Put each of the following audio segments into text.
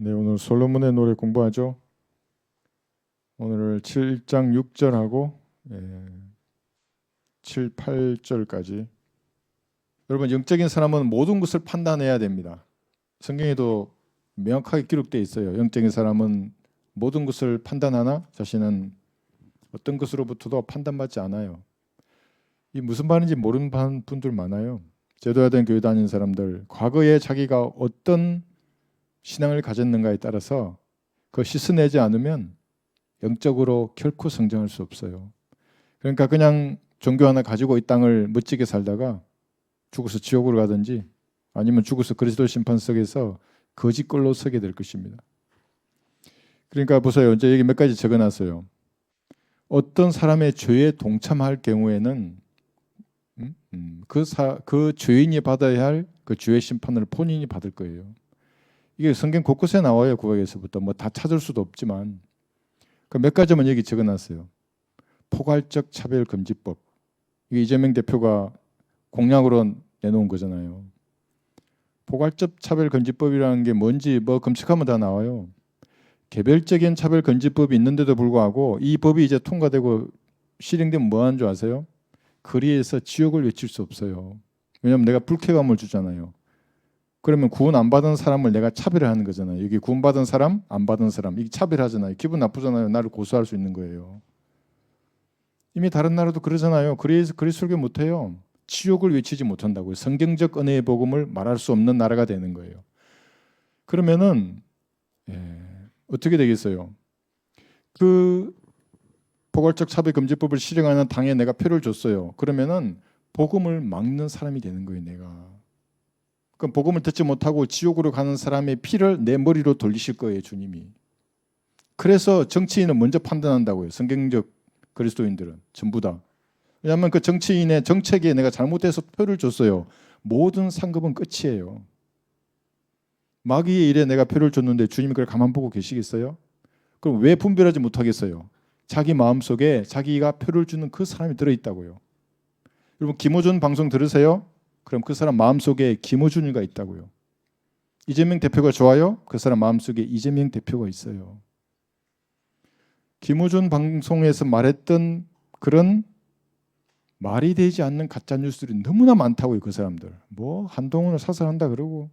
네, 오늘 솔로몬의 노래 공부하죠. 오늘 7장 6절하고 7, 8절까지. 여러분, 영적인 사람은 모든 것을 판단해야 됩니다. 성경에도 명확하게 기록되어 있어요. 영적인 사람은 모든 것을 판단하나 자신은 어떤 것으로부터도 판단받지 않아요. 이 무슨 말인지 모르는 분들 많아요. 제도화된 교회 다니는 사람들, 과거에 자기가 어떤 신앙을 가졌는가에 따라서 그거 씻어내지 않으면 영적으로 결코 성장할 수 없어요. 그러니까 그냥 종교 하나 가지고 이 땅을 멋지게 살다가 죽어서 지옥으로 가든지 아니면 죽어서 그리스도 심판석에서 거짓골로 서게 될 것입니다. 그러니까 보세요. 이제 여기 몇 가지 적어놨어요. 어떤 사람의 죄에 동참할 경우에는 그 죄인이 받아야 할 그 죄의 심판을 본인이 받을 거예요. 이게 성경 곳곳에 나와요. 구약에서부터 뭐 다 찾을 수도 없지만 그 몇 가지만 여기 적어놨어요. 포괄적 차별금지법. 이게 이재명 대표가 공약으로 내놓은 거잖아요. 포괄적 차별금지법이라는 게 뭔지 뭐 검색하면 다 나와요. 개별적인 차별금지법이 있는데도 불구하고 이 법이 이제 통과되고 실행되면 뭐 하는 줄 아세요? 거리에서 지옥을 외칠 수 없어요. 왜냐하면 내가 불쾌감을 주잖아요. 그러면 구원 안 받은 사람을 내가 차별하는 거잖아요. 여기 구원 받은 사람, 안 받은 사람, 이게 차별하잖아요. 기분 나쁘잖아요. 나를 고소할 수 있는 거예요. 이미 다른 나라도 그러잖아요. 그래서 설교 못해요. 지옥을 외치지 못한다고요. 성경적 은혜의 복음을 말할 수 없는 나라가 되는 거예요. 그러면은 어떻게 되겠어요? 그 포괄적 차별금지법을 실행하는 당에 내가 표를 줬어요. 그러면은 복음을 막는 사람이 되는 거예요. 내가. 그럼 복음을 듣지 못하고 지옥으로 가는 사람의 피를 내 머리로 돌리실 거예요. 주님이. 그래서 정치인은 먼저 판단한다고요. 성경적 그리스도인들은 전부 다. 왜냐하면 그 정치인의 정책에 내가 잘못해서 표를 줬어요. 모든 상급은 끝이에요. 마귀의 일에 내가 표를 줬는데 주님이 그걸 가만 보고 계시겠어요? 그럼 왜 분별하지 못하겠어요? 자기 마음속에 자기가 표를 주는 그 사람이 들어있다고요. 여러분 김어준 방송 들으세요? 그럼 그 사람 마음속에 김어준이가 있다고요. 이재명 대표가 좋아요? 그 사람 마음속에 이재명 대표가 있어요. 김어준 방송에서 말했던 그런 말이 되지 않는 가짜 뉴스들이 너무나 많다고요. 그 사람들. 뭐 한동훈을 사살한다 그러고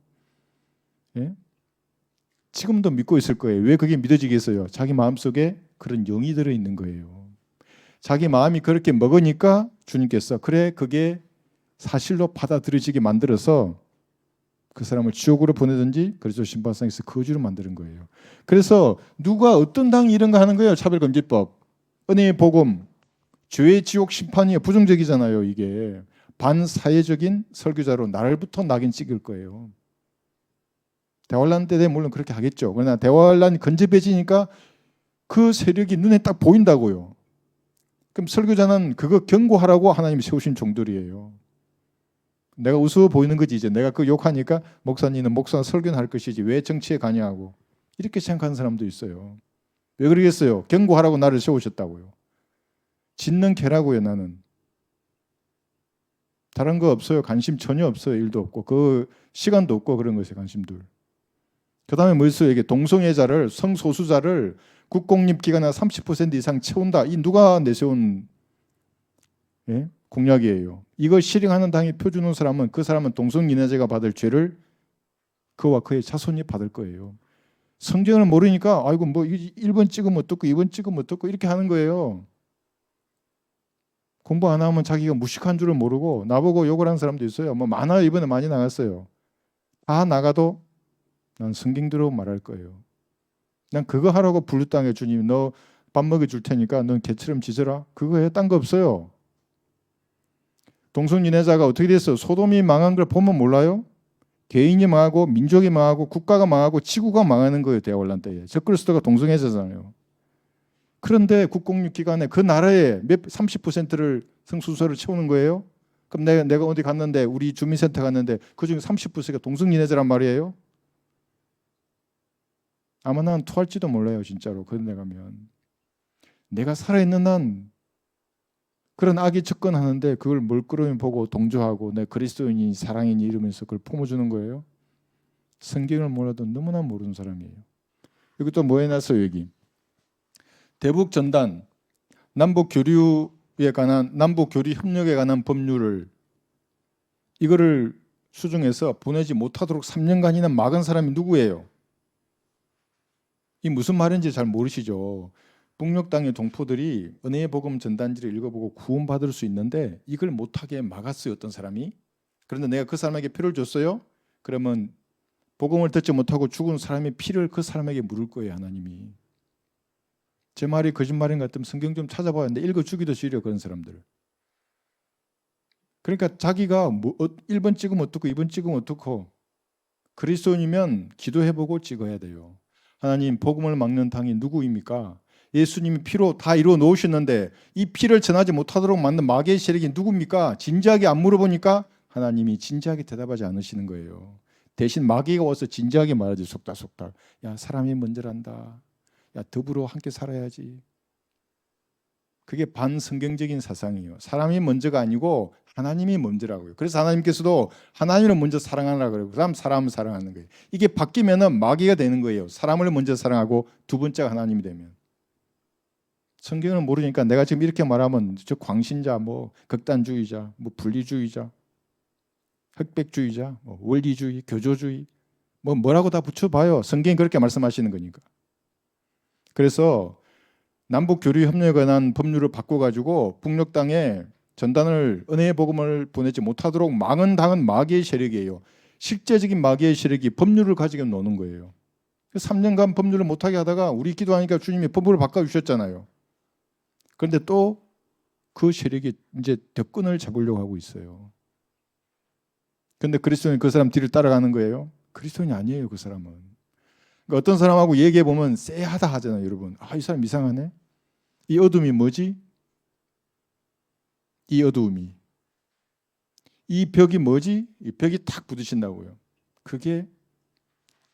지금도 믿고 있을 거예요. 왜 그게 믿어지겠어요? 자기 마음속에 그런 영이 들어있는 거예요. 자기 마음이 그렇게 먹으니까 주님께서 그래 그게 사실로 받아들여지게 만들어서 그 사람을 지옥으로 보내든지 그리스도 심판상에서 거지로 만드는 거예요. 그래서 누가 어떤 당이 이런 거 하는 거예요. 차별금지법, 은혜의 복음, 죄의 지옥 심판이 부정적이잖아요. 이게 반사회적인 설교자로 나를부터 낙인 찍을 거예요. 대환란 때 물론 그렇게 하겠죠. 그러나 대환란이 근접해지니까 그 세력이 눈에 딱 보인다고요. 그럼 설교자는 그거 경고하라고 하나님이 세우신 종들이에요. 내가 우스워 보이는 거지 이제. 내가 그 욕하니까 목사님은 목사 설교는 할 것이지 왜 정치에 가냐고 이렇게 생각하는 사람도 있어요. 왜 그러겠어요? 경고하라고 나를 세우셨다고요. 짓는 개라고요. 나는 다른 거 없어요. 관심 전혀 없어요. 일도 없고 그 시간도 없고 그런 것에 관심들. 그 다음에 뭐 있어요? 이게 동성애자를 성소수자를 국공립 기관에 30% 이상 채운다. 이 누가 내세운 공약이에요. 이걸 실행하는 당에 표 주는 사람은 그 사람은 동성연애자가 받을 죄를 그와 그의 자손이 받을 거예요. 성경을 모르니까 아이고 뭐 1번 찍으면 어떻고 2번 찍으면 어떻고 이렇게 하는 거예요. 공부 안 하면 자기가 무식한 줄을 모르고 나보고 욕을 하는 사람도 있어요. 뭐 많아요. 이번에 많이 나갔어요. 다 나가도 난 성경대로 말할 거예요. 난 그거 하라고 불렀다는 주님 너 밥 먹여줄 테니까 넌 개처럼 짖어라. 그거 해. 딴 거 없어요. 동성연애자가 어떻게 됐어요? 소돔이 망한 걸 보면 몰라요? 개인이 망하고 민족이 망하고 국가가 망하고 지구가 망하는 거예요. 대환란 때에. 적그리스도가 동성애자잖아요. 그런데 국공립 기관에 그 나라의 30%를 성수소를 채우는 거예요. 그럼 내가 어디 갔는데 우리 주민센터 갔는데 그중에 30%가 동성연애자란 말이에요. 아마 난 토할지도 몰라요. 진짜로 그런 데 가면. 내가 살아있는 한 그런 악이 접근하는데 그걸 멀끄러미 보고 동조하고 내 그리스도인이 사랑이니 이러면서 그걸 품어주는 거예요. 성경을 몰라도 너무나 모르는 사람이에요. 이것도 뭐 해놨어요 여기. 대북 전단, 남북 교류에 관한 남북 교류 협력에 관한 법률을 이거를 수정해서 보내지 못하도록 3년간이나 막은 사람이 누구예요? 이 무슨 말인지 잘 모르시죠? 북녘 땅의 동포들이 은혜의 복음 전단지를 읽어보고 구원받을 수 있는데 이걸 못하게 막았어요. 어떤 사람이. 그런데 내가 그 사람에게 피를 줬어요. 그러면 복음을 듣지 못하고 죽은 사람의 피를 그 사람에게 물을 거예요. 하나님이. 제 말이 거짓말인 것 같으면 성경 좀 찾아봐야 하는데 읽어주기도 싫어요. 그런 사람들. 그러니까 자기가 1번 찍으면 어떻고 2번 찍으면 어떻고 그리스도인이면 기도해보고 찍어야 돼요. 하나님 복음을 막는 당이 누구입니까? 예수님이 피로 다 이루어 놓으셨는데 이 피를 전하지 못하도록 만든 마귀의 세력이 누굽니까? 진지하게 안 물어보니까 하나님이 진지하게 대답하지 않으시는 거예요. 대신 마귀가 와서 진지하게 말하지. 속닥속닥. 야 사람이 먼저란다. 야 더불어 함께 살아야지. 그게 반성경적인 사상이에요. 사람이 먼저가 아니고 하나님이 먼저라고요. 그래서 하나님께서도 하나님을 먼저 사랑하라 그러고 그다음 사람을 사랑하는 거예요. 이게 바뀌면은 마귀가 되는 거예요. 사람을 먼저 사랑하고 두 번째가 하나님이 되면. 성경을 모르니까 내가 지금 이렇게 말하면 저 광신자, 뭐 극단주의자, 뭐 분리주의자, 흑백주의자, 뭐 원리주의, 교조주의, 뭐라고 다 붙여봐요. 성경이 그렇게 말씀하시는 거니까. 그래서 남북 교류 협력에 관한 법률을 바꿔가지고 북녘 땅에 전단을 은혜의 복음을 보내지 못하도록 막은 당은 마귀의 세력이에요. 실제적인 마귀의 세력이 법률을 가지고 노는 거예요. 3년간 법률을 못하게 하다가 우리 기도하니까 주님이 법률을 바꿔주셨잖아요. 그런데 또 그 세력이 이제 덕분을 잡으려고 하고 있어요. 그런데 그리스도인이 그 사람 뒤를 따라가는 거예요. 그리스도인이 아니에요. 그 사람은. 그러니까 어떤 사람하고 얘기해 보면 쎄하다 하잖아요. 여러분. 아, 이 사람 이상하네. 이 어둠이 뭐지? 이 어두움이. 이 벽이 뭐지? 이 벽이 탁 부딪힌다고요. 그게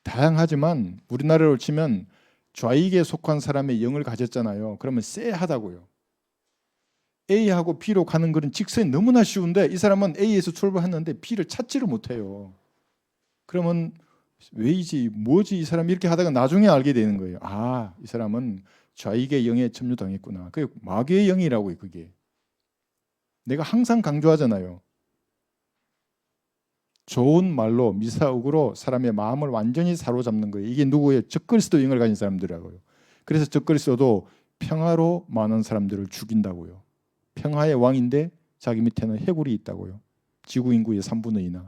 다양하지만 우리나라로 치면 좌익에 속한 사람의 영을 가졌잖아요. 그러면 쎄하다고요. A하고 B로 가는 거는 직선이 너무나 쉬운데 이 사람은 A에서 출발했는데 B를 찾지를 못해요. 그러면 왜이지 뭐지 이 사람이 이렇게 하다가 나중에 알게 되는 거예요. 아, 이 사람은 좌익의 영에 점유당했구나. 그게 마귀의 영이라고요. 그게. 내가 항상 강조하잖아요. 좋은 말로 미사옥으로 사람의 마음을 완전히 사로잡는 거예요. 이게 누구예요? 적그리스도 영을 가진 사람들이라고요. 그래서 적그리스도도 평화로 많은 사람들을 죽인다고요. 평화의 왕인데 자기 밑에는 해골이 있다고요. 지구 인구의 3분의 2나.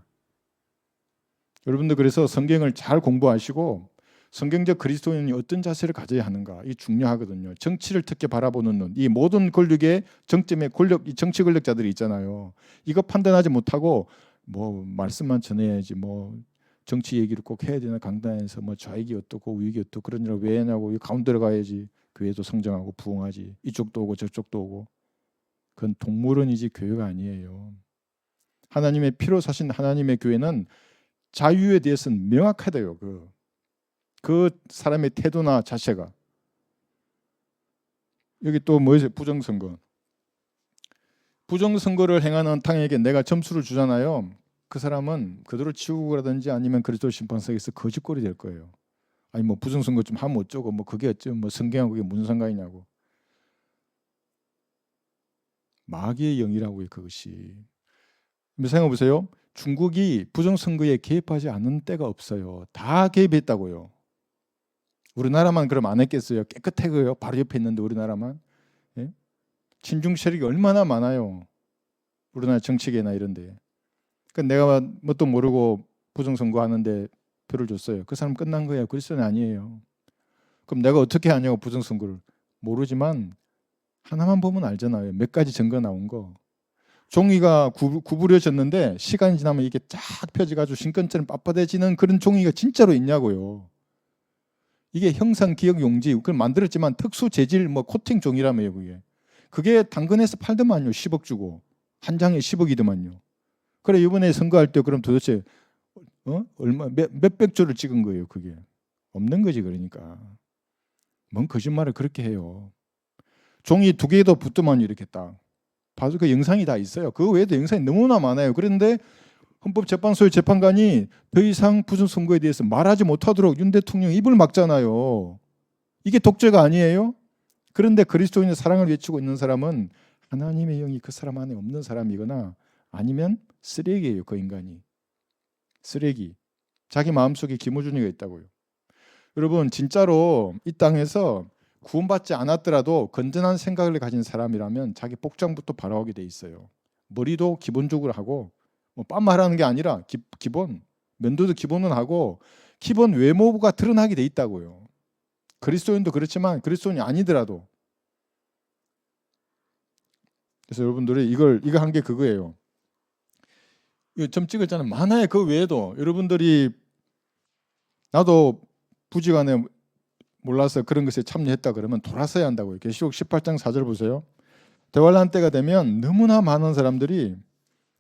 여러분들 그래서 성경을 잘 공부하시고 성경적 그리스도인이 어떤 자세를 가져야 하는가 이 중요하거든요. 정치를 특히 바라보는 눈. 이 모든 권력의 정점에 이 정치 권력자들이 있잖아요. 이거 판단하지 못하고 뭐 말씀만 전해야지 뭐 정치 얘기를 꼭 해야 되나 강단에서 뭐 좌익이 어떻고 우익이 어떻고 그런 일 왜 하냐고 이 가운데로 가야지 교회도 성장하고 부흥하지 이쪽도 오고 저쪽도 오고 그건 동물원이지 교회가 아니에요. 하나님의 피로 사신 하나님의 교회는 자유에 대해서는 명확하대요. 그 사람의 태도나 자세가. 여기 또 뭐예요? 부정선거. 부정선거를 행하는 당에게 내가 점수를 주잖아요. 그 사람은 그대로 지옥이라든지 아니면 그리스도 심판석에서 거짓골이 될 거예요. 아니 뭐 부정선거 좀 하면 어쩌고 뭐 그게 어쩌고 뭐 성경하고 그게 무슨 상관이냐고. 마귀의 영이라고요. 그것이. 생각해 보세요. 중국이 부정선거에 개입하지 않는 때가 없어요. 다 개입했다고요. 우리나라만 그럼 안 했겠어요? 깨끗해요. 바로 옆에 있는데 우리나라만. 예? 친중 세력이 얼마나 많아요. 우리나라 정치계나 이런데. 그러니까 내가 뭣도 모르고 부정선거 하는데 표를 줬어요. 그 사람 끝난 거예요. 그리스도는 아니에요. 그럼 내가 어떻게 하냐고 부정선거를. 모르지만 하나만 보면 알잖아요. 몇 가지 증거 나온 거. 종이가 구부려졌는데 시간이 지나면 이게 쫙 펴져가지고 신건처럼 빳빳해지는 그런 종이가 진짜로 있냐고요. 이게 형상 기억 용지 그걸 만들었지만 특수 재질 뭐 코팅 종이라며요. 그게 당근에서 팔더만요. 10억 주고 한 장에 10억이더만요. 그래 이번에 선거할 때 그럼 도대체 얼마 몇백 조를 찍은 거예요. 그게 없는 거지. 그러니까 뭔 거짓말을 그렇게 해요. 종이 2개도 붙더만요. 이렇게 딱 봐서 그 영상이 다 있어요. 그 외에도 영상이 너무나 많아요. 그런데 헌법재판소의 재판관이 더 이상 부정선거에 대해서 말하지 못하도록 윤 대통령 입을 막잖아요. 이게 독재가 아니에요? 그런데 그리스도인의 사랑을 외치고 있는 사람은 하나님의 영이 그 사람 안에 없는 사람이거나 아니면 쓰레기예요. 그 인간이. 쓰레기. 자기 마음속에 기모준이가 있다고요. 여러분 진짜로 이 땅에서 구원받지 않았더라도 건전한 생각을 가진 사람이라면 자기 복장부터 바라오게 돼 있어요. 머리도 기본적으로 하고 뭐 빤말하는 게 아니라 기본 면도도 기본은 하고 기본 외모가 드러나게 돼 있다고요. 그리스도인도 그렇지만 그리스도인이 아니더라도. 그래서 여러분들이 이거 한 게 그거예요. 이거 점 찍었잖아요. 만화의 그 외에도 여러분들이 나도 부지간에 몰라서 그런 것에 참여했다 그러면 돌아서야 한다고요. 계시록 18장 4절 보세요. 대환란 때가 되면 너무나 많은 사람들이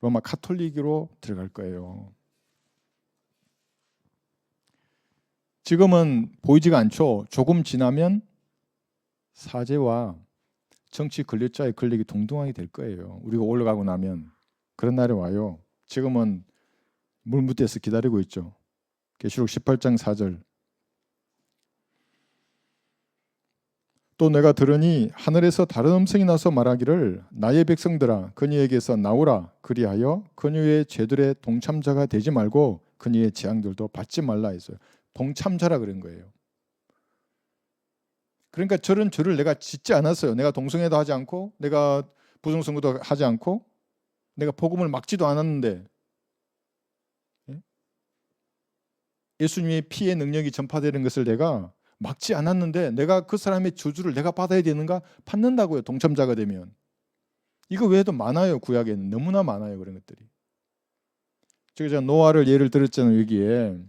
로마 카톨릭으로 들어갈 거예요. 지금은 보이지가 않죠. 조금 지나면 사제와 정치 권력자의 권력이 동등하게 될 거예요. 우리가 올라가고 나면 그런 날이 와요. 지금은 물밑에서 기다리고 있죠. 계시록 18장 4절. 또 내가 들으니 하늘에서 다른 음성이 나서 말하기를 나의 백성들아 그녀에게서 나오라 그리하여 그녀의 죄들의 동참자가 되지 말고 그녀의 재앙들도 받지 말라 했어요. 동참자라 그런 거예요. 그러니까 저런 죄를 내가 짓지 않았어요. 내가 동성애도 하지 않고 내가 부정선거도 하지 않고 내가 복음을 막지도 않았는데 예수님의 피의 능력이 전파되는 것을 내가 막지 않았는데 내가 그 사람의 저주를 내가 받아야 되는가? 받는다고요. 동참자가 되면. 이거 외에도 많아요. 구약에는 너무나 많아요. 그런 것들이. 제가 노아를 예를 들었잖아요. 여기에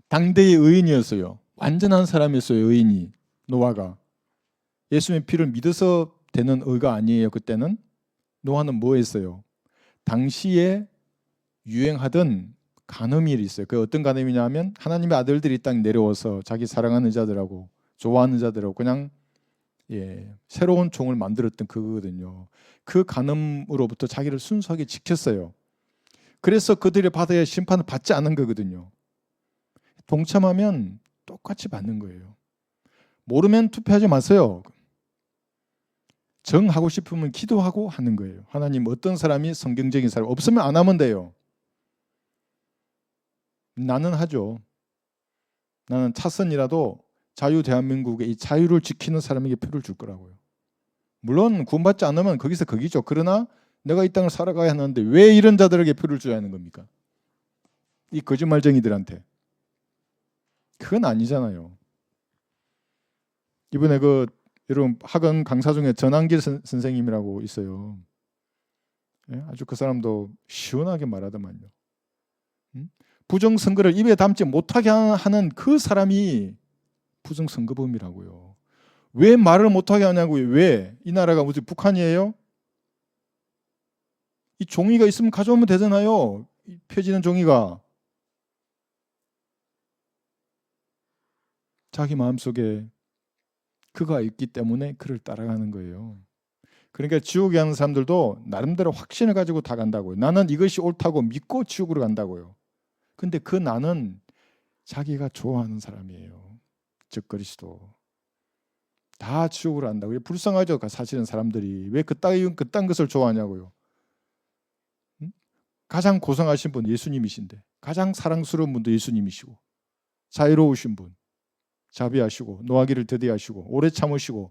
당대의 의인이었어요. 완전한 사람이었어요. 의인이. 노아가. 예수님의 피를 믿어서 되는 의가 아니에요. 그때는. 노아는 뭐 했어요? 당시에 유행하던 간음일이 있어요. 그 어떤 간음이냐면 하나님의 아들들이 이 땅에 내려와서 자기 사랑하는 자들하고 좋아하는 자들하고 그냥 새로운 종을 만들었던 그거거든요. 그 간음으로부터 자기를 순수하게 지켰어요. 그래서 그들이 받아야 할 심판을 받지 않은 거거든요. 동참하면 똑같이 받는 거예요. 모르면 투표하지 마세요. 정하고 싶으면 기도하고 하는 거예요. 하나님 어떤 사람이 성경적인 사람 없으면 안 하면 돼요. 나는 하죠. 나는 차선이라도 자유 대한민국의 이 자유를 지키는 사람에게 표를 줄 거라고요. 물론 구원받지 않으면 거기서 거기죠. 그러나 내가 이 땅을 살아가야 하는데 왜 이런 자들에게 표를 줘야 하는 겁니까? 이 거짓말쟁이들한테. 그건 아니잖아요. 이번에 여러분 학원 강사 중에 전한길 선생님이라고 있어요. 아주 그 사람도 시원하게 말하더만요. 부정선거를 입에 담지 못하게 하는 그 사람이 부정선거범이라고요. 왜 말을 못하게 하냐고요. 왜? 이 나라가 무슨 북한이에요? 이 종이가 있으면 가져오면 되잖아요. 펴지는 종이가. 자기 마음속에 그가 있기 때문에 그를 따라가는 거예요. 그러니까 지옥에 가는 사람들도 나름대로 확신을 가지고 다 간다고요. 나는 이것이 옳다고 믿고 지옥으로 간다고요. 근데 그 나는 자기가 좋아하는 사람이에요. 즉 그리스도. 다 지옥으로 간다고요. 불쌍하죠. 사실은 사람들이 왜 그딴 것을 좋아하냐고요. 가장 고상하신 분 예수님이신데 가장 사랑스러운 분도 예수님이시고 자유로우신 분 자비하시고 노하기를 더디하시고 오래 참으시고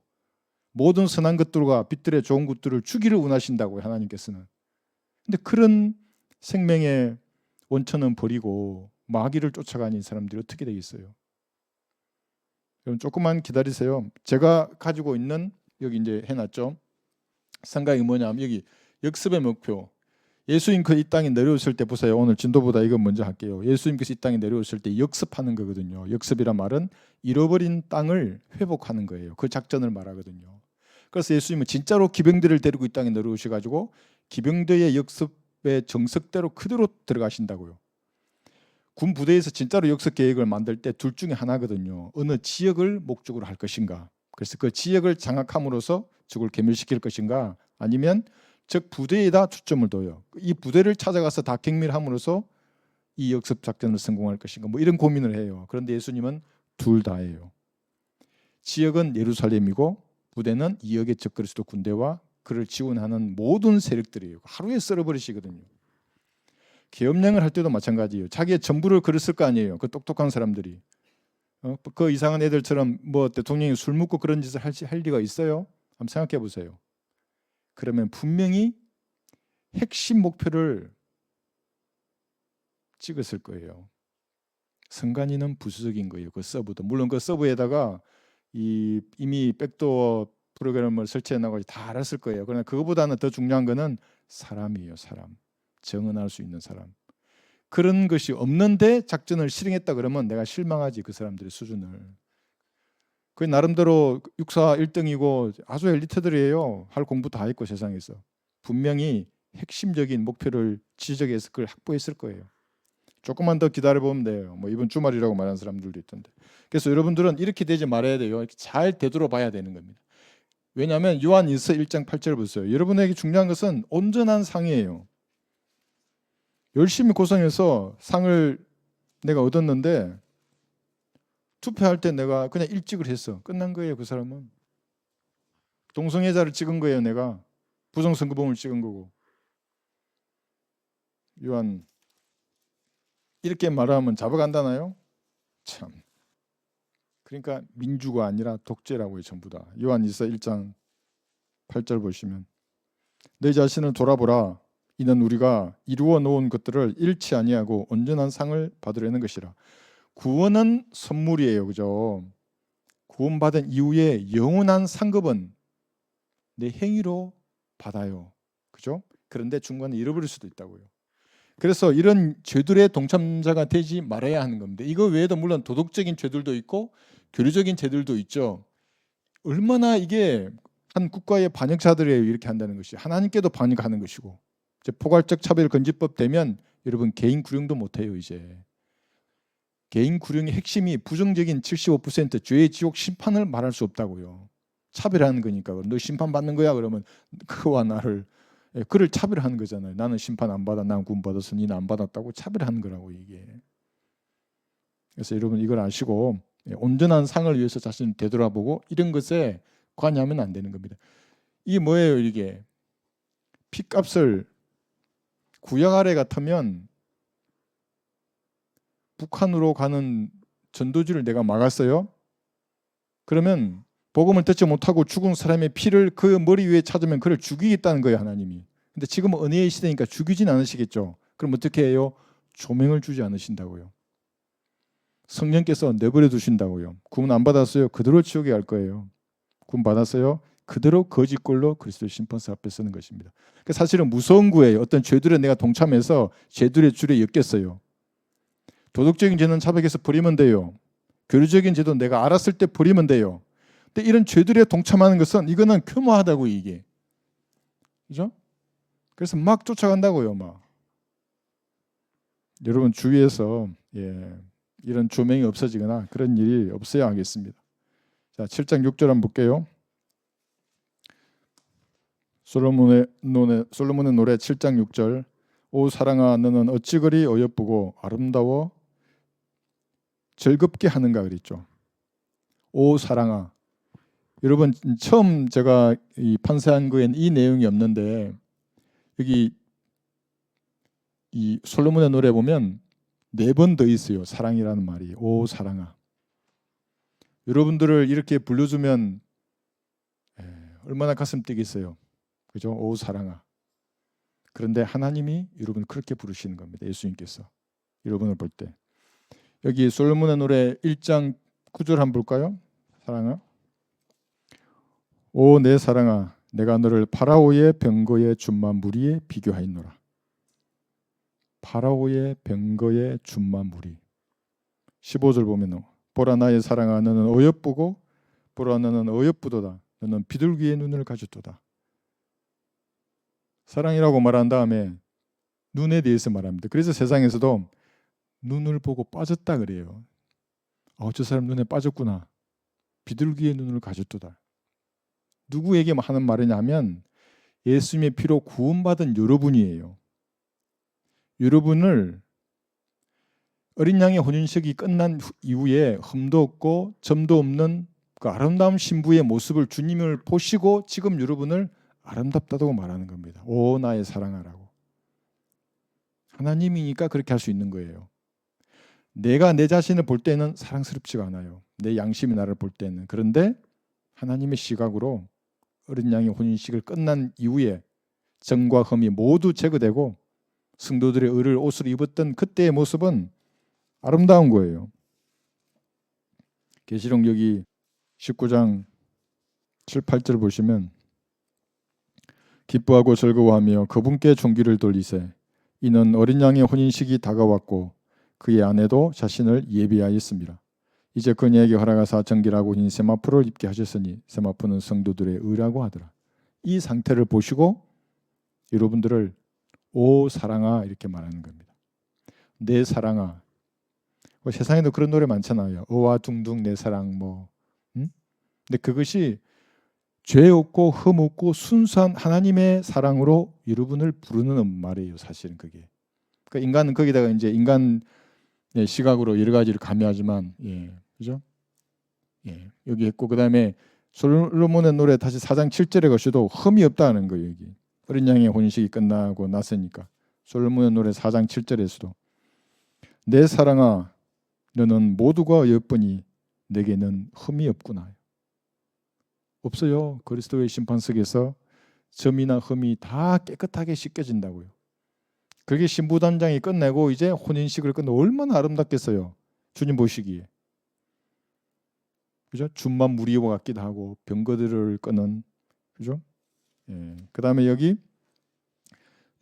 모든 선한 것들과 빛들의 좋은 것들을 주기를 원하신다고요. 하나님께서는. 근데 그런 생명의 원천은 버리고 마귀를 쫓아가는 사람들이 어떻게 되겠어요? 여러분 조금만 기다리세요. 제가 가지고 있는 여기 이제 해놨죠. 생각이 뭐냐면 여기 역습의 목표. 예수님께서 이 땅에 내려오실 때 보세요. 오늘 진도보다 이거 먼저 할게요. 예수님께서 이 땅에 내려오실 때 역습하는 거거든요. 역습이란 말은 잃어버린 땅을 회복하는 거예요. 그 작전을 말하거든요. 그래서 예수님은 진짜로 기병대를 데리고 이 땅에 내려오셔가지고 기병대의 역습의 정석대로 그대로 들어가신다고요. 군 부대에서 진짜로 역습 계획을 만들 때 둘 중에 하나거든요. 어느 지역을 목적으로 할 것인가. 그래서 그 지역을 장악함으로써 적을 괴멸시킬 것인가. 아니면 즉 부대에다 초점을 둬요. 이 부대를 찾아가서 다 경멸함으로써 이 역습 작전을 성공할 것인가. 뭐 이런 고민을 해요. 그런데 예수님은 둘 다예요. 지역은 예루살렘이고 부대는 2억의 적그리스도 군대와 그를 지원하는 모든 세력들이에요. 하루에 썰어버리시거든요. 계엄령을 할 때도 마찬가지예요. 자기의 전부를 걸었을 거 아니에요. 그 똑똑한 사람들이. 그 이상한 애들처럼 뭐 대통령이 술 먹고 그런 짓을 할 리가 있어요? 한번 생각해 보세요. 그러면 분명히 핵심 목표를 찍었을 거예요. 선관위는 부수적인 거예요. 그 서브도. 물론 그 서브에다가 이미 백도어 프로그램을 설치해 나가고 다 알았을 거예요. 그러나 그거보다는 더 중요한 거는 사람이에요. 사람. 정언할 수 있는 사람. 그런 것이 없는데 작전을 실행했다 그러면 내가 실망하지, 그 사람들의 수준을. 그 나름대로 육사 1등이고 아주 엘리트들이에요. 할 공부 다 했고 세상에서. 분명히 핵심적인 목표를 지적해서 그걸 확보했을 거예요. 조금만 더 기다려보면 돼요. 뭐 이번 주말이라고 말하는 사람들도 있던데. 그래서 여러분들은 이렇게 되지 말아야 돼요. 잘 되돌아봐야 되는 겁니다. 왜냐하면 요한일서 1장 8절 보세요. 여러분에게 중요한 것은 온전한 상이에요. 열심히 고생해서 상을 내가 얻었는데 투표할 때 내가 그냥 일찍을 했어. 끝난 거예요. 그 사람은. 동성애자를 찍은 거예요. 내가. 부정선거범을 찍은 거고. 요한 이렇게 말하면 잡아간다나요? 참. 그러니까 민주가 아니라 독재라고요. 전부 다. 요한일서 1장 8절 보시면 내 자신을 돌아보라. 이는 우리가 이루어 놓은 것들을 잃지 아니하고 온전한 상을 받으려는 것이라. 구원은 선물이에요. 그죠? 구원받은 이후에 영원한 상급은 내 행위로 받아요. 그죠? 그런데 중간에 잃어버릴 수도 있다고요. 그래서 이런 죄들의 동참자가 되지 말아야 하는 겁니다. 이거 외에도 물론 도덕적인 죄들도 있고 교류적인 죄들도 있죠. 얼마나 이게 한 국가의 반역자들이에요. 이렇게 한다는 것이. 하나님께도 반역하는 것이고. 이제 포괄적 차별금지법 되면 여러분 개인 구령도 못해요. 이제. 개인 구령의 핵심이 부정적인 75% 죄의 지옥 심판을 말할 수 없다고요. 차별하는 거니까. 너 심판받는 거야 그러면 그와 나를, 그를 차별하는 거잖아요. 나는 심판 안 받아, 난 구원 받았어, 니는 안 받았다고 차별하는 거라고 이게. 그래서 여러분 이걸 아시고 온전한 상을 위해서 자신을 되돌아보고 이런 것에 관여하면 안 되는 겁니다. 이게 뭐예요? 이게 피값을 구약 아래 같으면 북한으로 가는 전도지를 내가 막았어요. 그러면 복음을 듣지 못하고 죽은 사람의 피를 그 머리 위에 찾으면 그를 죽이겠다는 거예요. 하나님이. 근데 지금은 은혜의 시대니까 죽이진 않으시겠죠. 그럼 어떻게 해요? 조명을 주지 않으신다고요. 성령께서 내버려 두신다고요. 구원 안 받았어요? 그대로 지옥에 갈 거예요. 구원 받았어요? 그대로 거짓골로 그리스도의 심판서 앞에 서는 것입니다. 그러니까 사실은 무서운 거예요. 어떤 죄들에 내가 동참해서 죄들의 줄에 엮였어요. 도덕적인 죄는 자백해서 버리면 돼요. 교류적인 죄도 내가 알았을 때 버리면 돼요. 근데 이런 죄들에 동참하는 것은 이거는 교묘하다고 이게. 그죠? 그래서 막 쫓아간다고요, 막. 여러분 주위에서 이런 조명이 없어지거나 그런 일이 없어야 하겠습니다. 자, 7장 6절 한번 볼게요. 솔로몬의 노래 7장 6절. 오 사랑아 너는 어찌 그리 어여쁘고 아름다워 즐겁게 하는가 그랬죠. 오 사랑아. 여러분 처음 제가 이 판세한 거엔 이 내용이 없는데 여기 이 솔로몬의 노래 보면 4번 더 있어요. 사랑이라는 말이. 오 사랑아. 여러분들을 이렇게 불러주면 얼마나 가슴 뛰겠어요. 그죠? 오 사랑아. 그런데 하나님이 여러분을 그렇게 부르시는 겁니다. 예수님께서 여러분을 볼 때. 여기 솔로몬의 노래 1장 9절 한번 볼까요? 사랑아. 오 내 사랑아 내가 너를 파라오의 병거의 준만 무리에 비교하였노라. 파라오의 병거의 준만 무리. 15절 보면 보라 나의 사랑아 너는 어여쁘고 보라 너는 어여쁘도다. 너는 비둘기의 눈을 가졌도다. 사랑이라고 말한 다음에 눈에 대해서 말합니다. 그래서 세상에서도 눈을 보고 빠졌다 그래요. 저 사람 눈에 빠졌구나. 비둘기의 눈을 가졌도다. 누구에게 하는 말이냐면 예수님의 피로 구원받은 여러분이에요. 여러분을 어린 양의 혼인식이 끝난 이후에 흠도 없고 점도 없는 그 아름다운 신부의 모습을 주님을 보시고 지금 여러분을 아름답다고 말하는 겁니다. 오 나의 사랑아라고. 하나님이니까 그렇게 할 수 있는 거예요. 내가 내 자신을 볼 때는 사랑스럽지가 않아요. 내 양심이 나를 볼 때는. 그런데 하나님의 시각으로 어린 양의 혼인식을 끝난 이후에 정과 흠이 모두 제거되고 성도들의 의를 옷으로 입었던 그때의 모습은 아름다운 거예요. 계시록 여기 19장 7, 8절 보시면 기뻐하고 즐거워하며 그분께 존귀를 돌리세 이는 어린 양의 혼인식이 다가왔고 그의 아내도 자신을 예비하였습니다. 이제 그녀에게 허락하사 정결하고 흰 세마포를 입게 하셨으니 세마포는 성도들의 의라고 하더라. 이 상태를 보시고 여러분들을 오 사랑아 이렇게 말하는 겁니다. 내 사랑아. 세상에도 그런 노래 많잖아요. 어와 둥둥 내 사랑 뭐. 근데 그것이 죄 없고 흠 없고 순수한 하나님의 사랑으로 여러분을 부르는 말이에요. 사실은 그게. 그러니까 인간은 거기다가 이제 인간 시각으로 여러 가지를 가미하지만, 그죠? 여기 했고 그다음에 솔로몬의 노래 다시 4장 7절에 가셔도 흠이 없다는 거예요. 여기 어린 양의 혼인식이 끝나고 났으니까 솔로몬의 노래 4장 7절에서도 내 사랑아 너는 모두가 예쁘니 내게는 흠이 없구나. 없어요. 그리스도의 심판석에서 점이나 흠이 다 깨끗하게 씻겨진다고요. 그게 신부단장이 끝내고 이제 혼인식을 끝내고 얼마나 아름답겠어요. 주님 보시기에. 그죠? 줌만 무리와 같기도 하고 병거들을 끄는 그죠? 그다음에 여기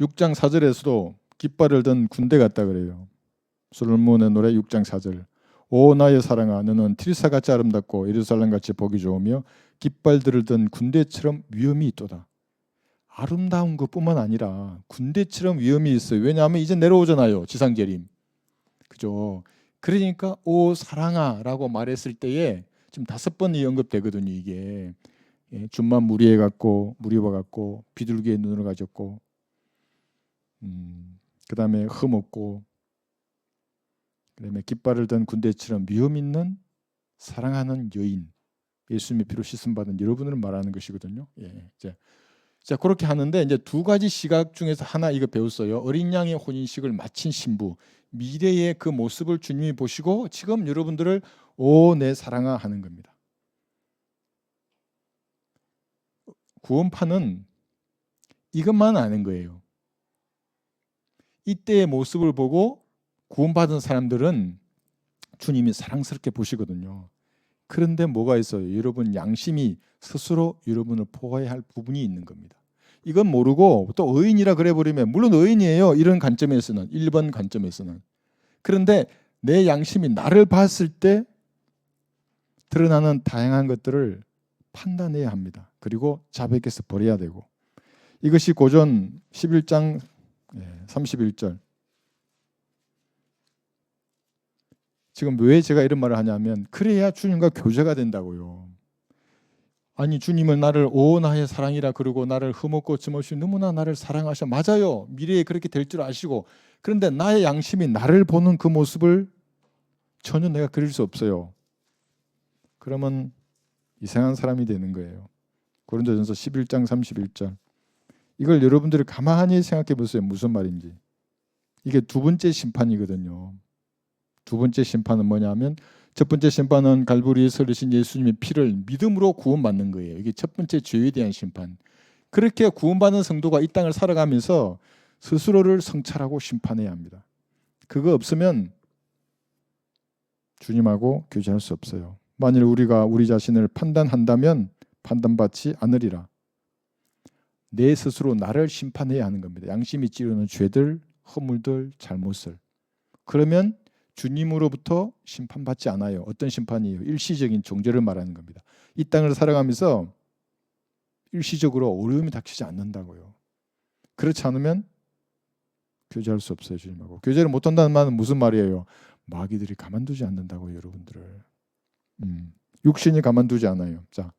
6장 4절에서도 깃발을 든 군대 같다 그래요. 솔로몬의 노래 6장 4절. 오 나의 사랑아 너는 티르사같이 아름답고 예루살렘같이 보기 좋으며 깃발들을 든 군대처럼 위엄이 있도다. 아름다운 것뿐만 아니라 군대처럼 위엄이 있어요. 왜냐하면 이제 내려오잖아요. 지상재림. 그죠? 그러니까 오 사랑아라고 말했을 때에 지금 5번이 언급되거든요. 이게 줌만 무리해 갖고 무리와 같고 비둘기의 눈을 가졌고 그다음에 흠 없고 그다음에 깃발을 든 군대처럼 위엄 있는 사랑하는 여인 예수님의 피로 씻음 받은 여러분을 말하는 것이거든요. 자 그렇게 하는데 이제 두 가지 시각 중에서 하나 이거 배웠어요. 어린 양의 혼인식을 마친 신부 미래의 그 모습을 주님이 보시고 지금 여러분들을 오 내 사랑아 하는 겁니다. 구원파는 이것만 아는 거예요. 이때의 모습을 보고 구원받은 사람들은 주님이 사랑스럽게 보시거든요. 그런데 뭐가 있어요? 여러분 양심이 스스로 여러분을 포괄해야 할 부분이 있는 겁니다. 이건 모르고 또 의인이라 그래 버리면 물론 의인이에요. 이런 관점에서는 1번 관점에서는. 그런데 내 양심이 나를 봤을 때 드러나는 다양한 것들을 판단해야 합니다. 그리고 자백해서 버려야 되고 이것이 고전 11장 31절 지금 왜 제가 이런 말을 하냐면 그래야 주님과 교제가 된다고요. 아니 주님은 나를 오 나의 사랑이라 그러고 나를 흠없고 점 없이 너무나 나를 사랑하셔. 맞아요. 미래에 그렇게 될 줄 아시고 그런데 나의 양심이 나를 보는 그 모습을 전혀 내가 그릴 수 없어요. 그러면 이상한 사람이 되는 거예요. 고린도전서 11장 31절 이걸 여러분들이 가만히 생각해 보세요. 무슨 말인지. 이게 두 번째 심판이거든요. 두 번째 심판은 뭐냐면 첫 번째 심판은 갈보리에서 흘리신 예수님의 피를 믿음으로 구원받는 거예요. 이게 첫 번째 죄에 대한 심판. 그렇게 구원받은 성도가 이 땅을 살아가면서 스스로를 성찰하고 심판해야 합니다. 그거 없으면 주님하고 교제할 수 없어요. 만일 우리가 우리 자신을 판단한다면 판단받지 않으리라. 내 스스로 나를 심판해야 하는 겁니다. 양심이 찌르는 죄들, 허물들, 잘못을. 그러면 주님으로부터 심판받지 않아요. 어떤 심판이에요? 일시적인 정죄를 말하는 겁니다. 이 땅을 살아가면서 일시적으로 어려움이 닥치지 않는다고요. 그렇지 않으면 교제할 수 없어요. 주님하고. 교제를 못한다는 말은 무슨 말이에요? 마귀들이 가만두지 않는다고요. 여러분들을. 육신이 가만두지 않아요. 자,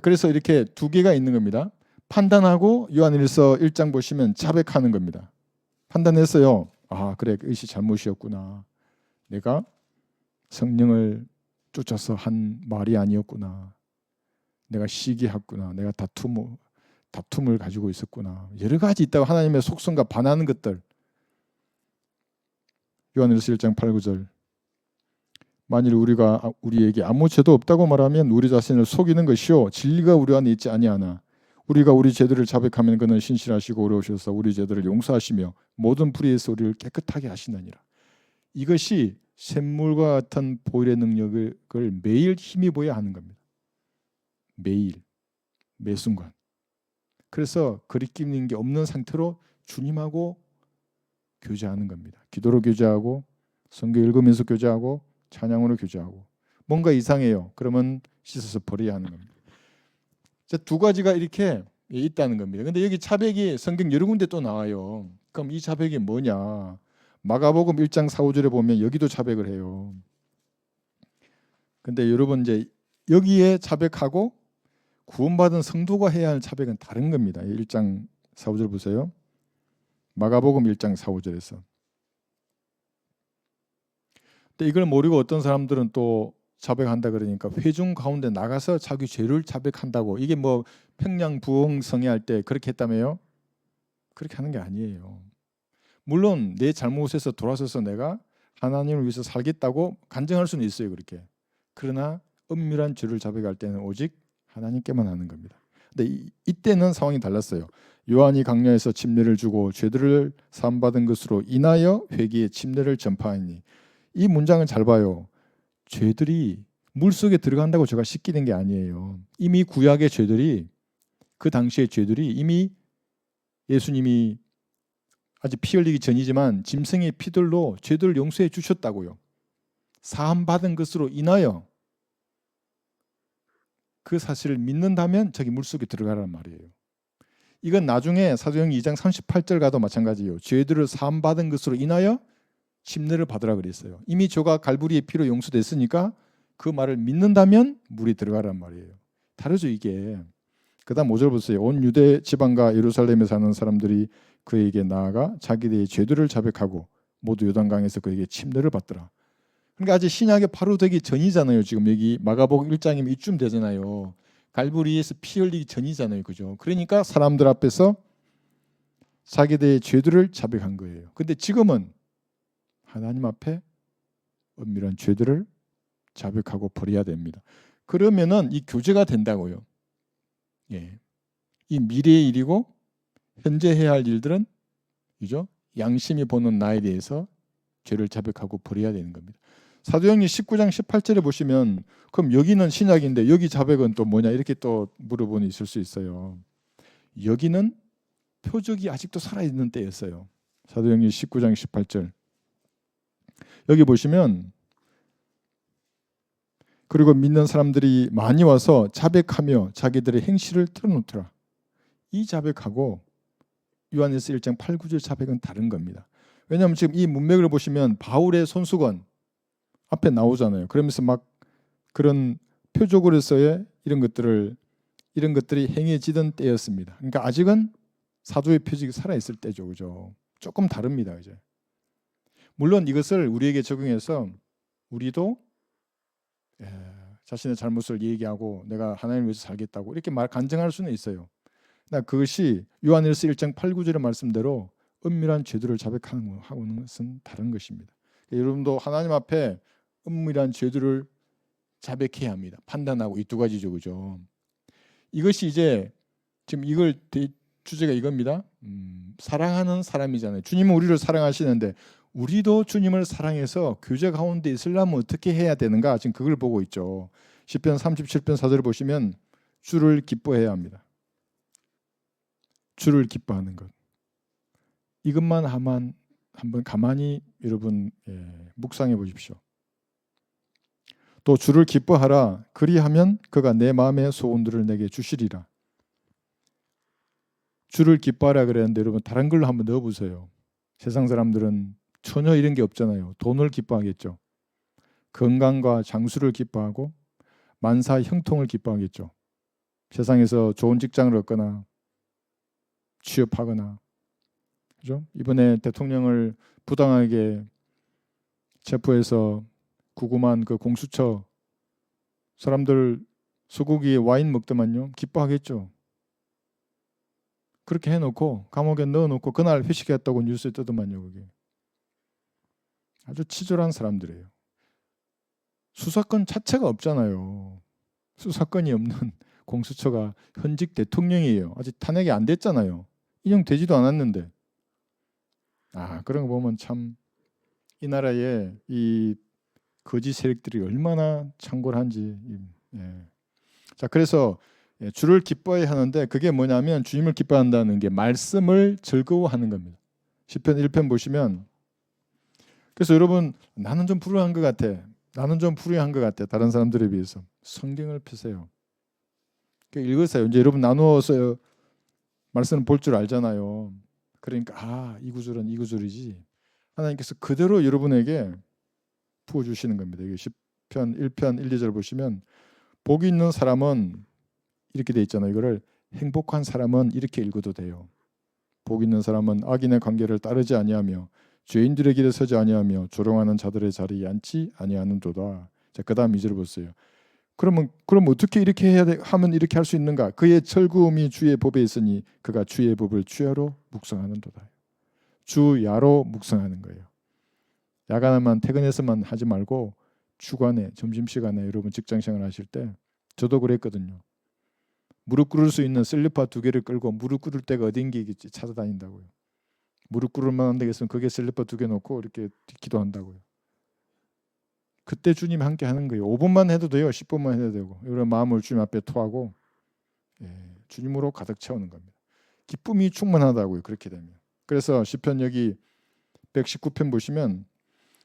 그래서 이렇게 두 개가 있는 겁니다. 판단하고 요한일서 1장 보시면 자백하는 겁니다. 판단했어요. 아 그래 이것이 잘못이었구나. 내가 성령을 쫓아서 한 말이 아니었구나. 내가 시기했구나. 내가 다툼을 가지고 있었구나. 여러 가지 있다고 하나님의 속성과 반하는 것들. 요한일서 1장 8, 9절. 만일 우리가 우리에게 아무 죄도 없다고 말하면 우리 자신을 속이는 것이요 진리가 우리 안에 있지 아니하나 우리가 우리 죄들을 자백하면 그는 신실하시고 의로우셔서 우리 죄들을 용서하시며 모든 불의에서 우리를 깨끗하게 하시느니라. 이것이 샘물과 같은 보혈의 능력을 매일 힘입어야 하는 겁니다. 매일, 매 순간. 그래서 거리끼는 게 없는 상태로 주님하고 교제하는 겁니다. 기도로 교제하고 성경 읽으면서 교제하고 찬양으로 교제하고. 뭔가 이상해요. 그러면 씻어서 버려야 하는 겁니다. 두 가지가 이렇게 있다는 겁니다. 근데 여기 자백이 성경 여러 군데 또 나와요. 그럼 이 자백이 뭐냐? 마가복음 1장 4, 5절에 보면 여기도 자백을 해요. 근데 여러분 이제 여기에 자백하고 구원받은 성도가 해야 할 자백은 다른 겁니다. 1장 4, 5절 보세요. 마가복음 1장 4, 5절에서. 근데 이걸 모르고 어떤 사람들은 또 자백한다 그러니까 회중 가운데 나가서 자기 죄를 자백한다고. 이게 뭐 평양 부흥 성회할 때 그렇게 했다며요? 그렇게 하는 게 아니에요. 물론 내 잘못에서 돌아서서 내가 하나님을 위해서 살겠다고 간증할 수는 있어요. 그렇게. 그러나 은밀한 죄를 자백할 때는 오직 하나님께만 하는 겁니다. 근데 이때는 상황이 달랐어요. 요한이 강야에서 침례를 주고 죄들을 사함받은 것으로 인하여 회개의 침례를 전파하니. 이 문장을 잘 봐요. 죄들이 물속에 들어간다고 제가 씻기는 게 아니에요. 이미 구약의 죄들이, 그 당시의 죄들이 이미 예수님이 아직 피 흘리기 전이지만 짐승의 피들로 죄들을 용서해 주셨다고요. 사함받은 것으로 인하여 그 사실을 믿는다면 저기 물속에 들어가란 말이에요. 이건 나중에 사도행전 2장 38절 가도 마찬가지예요. 죄들을 사함받은 것으로 인하여 침례를 받으라 그랬어요. 이미 죄가 갈보리의 피로 용서됐으니까 그 말을 믿는다면 물이 들어가란 말이에요. 다르죠 이게. 그 다음 5절 보세요. 온 유대 지방과 예루살렘에 사는 사람들이 그에게 나아가 자기들의 죄들을 자백하고 모두 요단강에서 그에게 침례를 받더라. 그러니까 아직 신약이 바로 되기 전이잖아요. 지금 여기 마가복음 1장이면 이쯤 되잖아요. 갈보리에서 피 흘리기 전이잖아요. 그죠? 그러니까 사람들 앞에서 자기들의 죄들을 자백한 거예요. 근데 지금은 하나님 앞에 은밀한 죄들을 자백하고 버려야 됩니다. 그러면은 이 교제가 된다고요. 예. 이 미래의 일이고 현재 해야 할 일들은 그죠? 양심이 보는 나에 대해서 죄를 자백하고 버려야 되는 겁니다. 사도행전 19장 18절에 보시면 그럼 여기는 신약인데 여기 자백은 또 뭐냐 이렇게 또 물어보니 있을 수 있어요. 여기는 표적이 아직도 살아있는 때였어요. 사도행전 19장 18절. 여기 보시면 그리고 믿는 사람들이 많이 와서 자백하며 자기들의 행실을 털어놓더라. 이 자백하고 요한일서 1장 8, 9절 자백은 다른 겁니다. 왜냐하면 지금 이 문맥을 보시면 바울의 손수건 앞에 나오잖아요. 그러면서 막 그런 표적으로서의 이런 것들이 행해지던 때였습니다. 그러니까 아직은 사도의 표적이 살아있을 때죠. 그죠? 조금 다릅니다. 이제. 물론 이것을 우리에게 적용해서 우리도 자신의 잘못을 얘기하고 내가 하나님을 위해서 살겠다고 이렇게 간증할 수는 있어요. 그러나 그것이 요한일서 1장 8, 9절의 말씀대로 은밀한 죄들을 자백하는 것은 다른 것입니다. 여러분도 하나님 앞에 은밀한 죄들을 자백해야 합니다. 판단하고 이 두 가지죠. 그죠? 이것이 이제 지금 이걸 주제가 이겁니다. 사랑하는 사람이잖아요. 주님은 우리를 사랑하시는데 우리도 주님을 사랑해서 교제 가운데 있으려면 어떻게 해야 되는가? 지금 그걸 보고 있죠. 시편 37편 4절을 보시면 주를 기뻐해야 합니다. 주를 기뻐하는 것. 이것만 한번 가만히 여러분 묵상해 보십시오. 또 주를 기뻐하라. 그리하면 그가 내 마음의 소원들을 내게 주시리라. 주를 기뻐하라 그랬는데 여러분 다른 걸로 한번 넣어보세요. 세상 사람들은 전혀 이런 게 없잖아요. 돈을 기뻐하겠죠. 건강과 장수를 기뻐하고 만사 형통을 기뻐하겠죠. 세상에서 좋은 직장을 얻거나 취업하거나 그죠? 이번에 대통령을 부당하게 체포해서 구금한 그 공수처 사람들 소고기에 와인 먹더만요. 기뻐하겠죠. 그렇게 해놓고 감옥에 넣어놓고 그날 회식했다고 뉴스에 뜨더만요. 그게 아주 치졸한 사람들이에요. 수사권 자체가 없잖아요. 수사권이 없는 공수처가 현직 대통령이에요. 아직 탄핵이 안 됐잖아요. 인용되지도 않았는데. 그런 거 보면 참 이 나라에 이 거짓 세력들이 얼마나 창궐한지. 예. 자, 그래서 주를 기뻐해야 하는데 그게 뭐냐면 주님을 기뻐한다는 게 말씀을 즐거워하는 겁니다. 시편 1편 보시면 그래서 여러분 나는 좀 불우한 것 같아. 나는 좀 불우한 것 같아. 다른 사람들에 비해서. 성경을 펴세요. 읽으세요. 이제 여러분 나누어서 말씀을 볼 줄 알잖아요. 그러니까 이 구절은 이 구절이지. 하나님께서 그대로 여러분에게 부어주시는 겁니다. 이게 시편 1편 1, 2절 보시면 복이 있는 사람은 이렇게 돼 있잖아요. 이거를 행복한 사람은 이렇게 읽어도 돼요. 복 있는 사람은 악인의 관계를 따르지 아니하며 죄인들의 길에 서지 아니하며 조롱하는 자들의 자리에 앉지 아니하는도다. 자, 그다음 2절 보세요. 그럼 어떻게 이렇게 해야 하면 이렇게 할 수 있는가? 그의 즐거움이 주의 법에 있으니 그가 주의 법을 주야로 묵상하는도다. 주야로 묵상하는 거예요. 야간에만 퇴근해서만 하지 말고 주간에 점심시간에 여러분 직장생활 하실 때 저도 그랬거든요. 무릎 꿇을 수 있는 슬리퍼 2개를 끌고 무릎 꿇을 데가 어딘지 찾아다닌다고요. 무릎 꿇을 만한 데가 있으면 거기에 슬리퍼 2개 놓고 이렇게 기도한다고요. 그때 주님 함께 하는 거예요. 5분만 해도 돼요. 10분만 해도 되고 이런 마음을 주님 앞에 토하고 주님으로 가득 채우는 겁니다. 기쁨이 충만하다고요. 그렇게 되면. 그래서 시편 여기 119편 보시면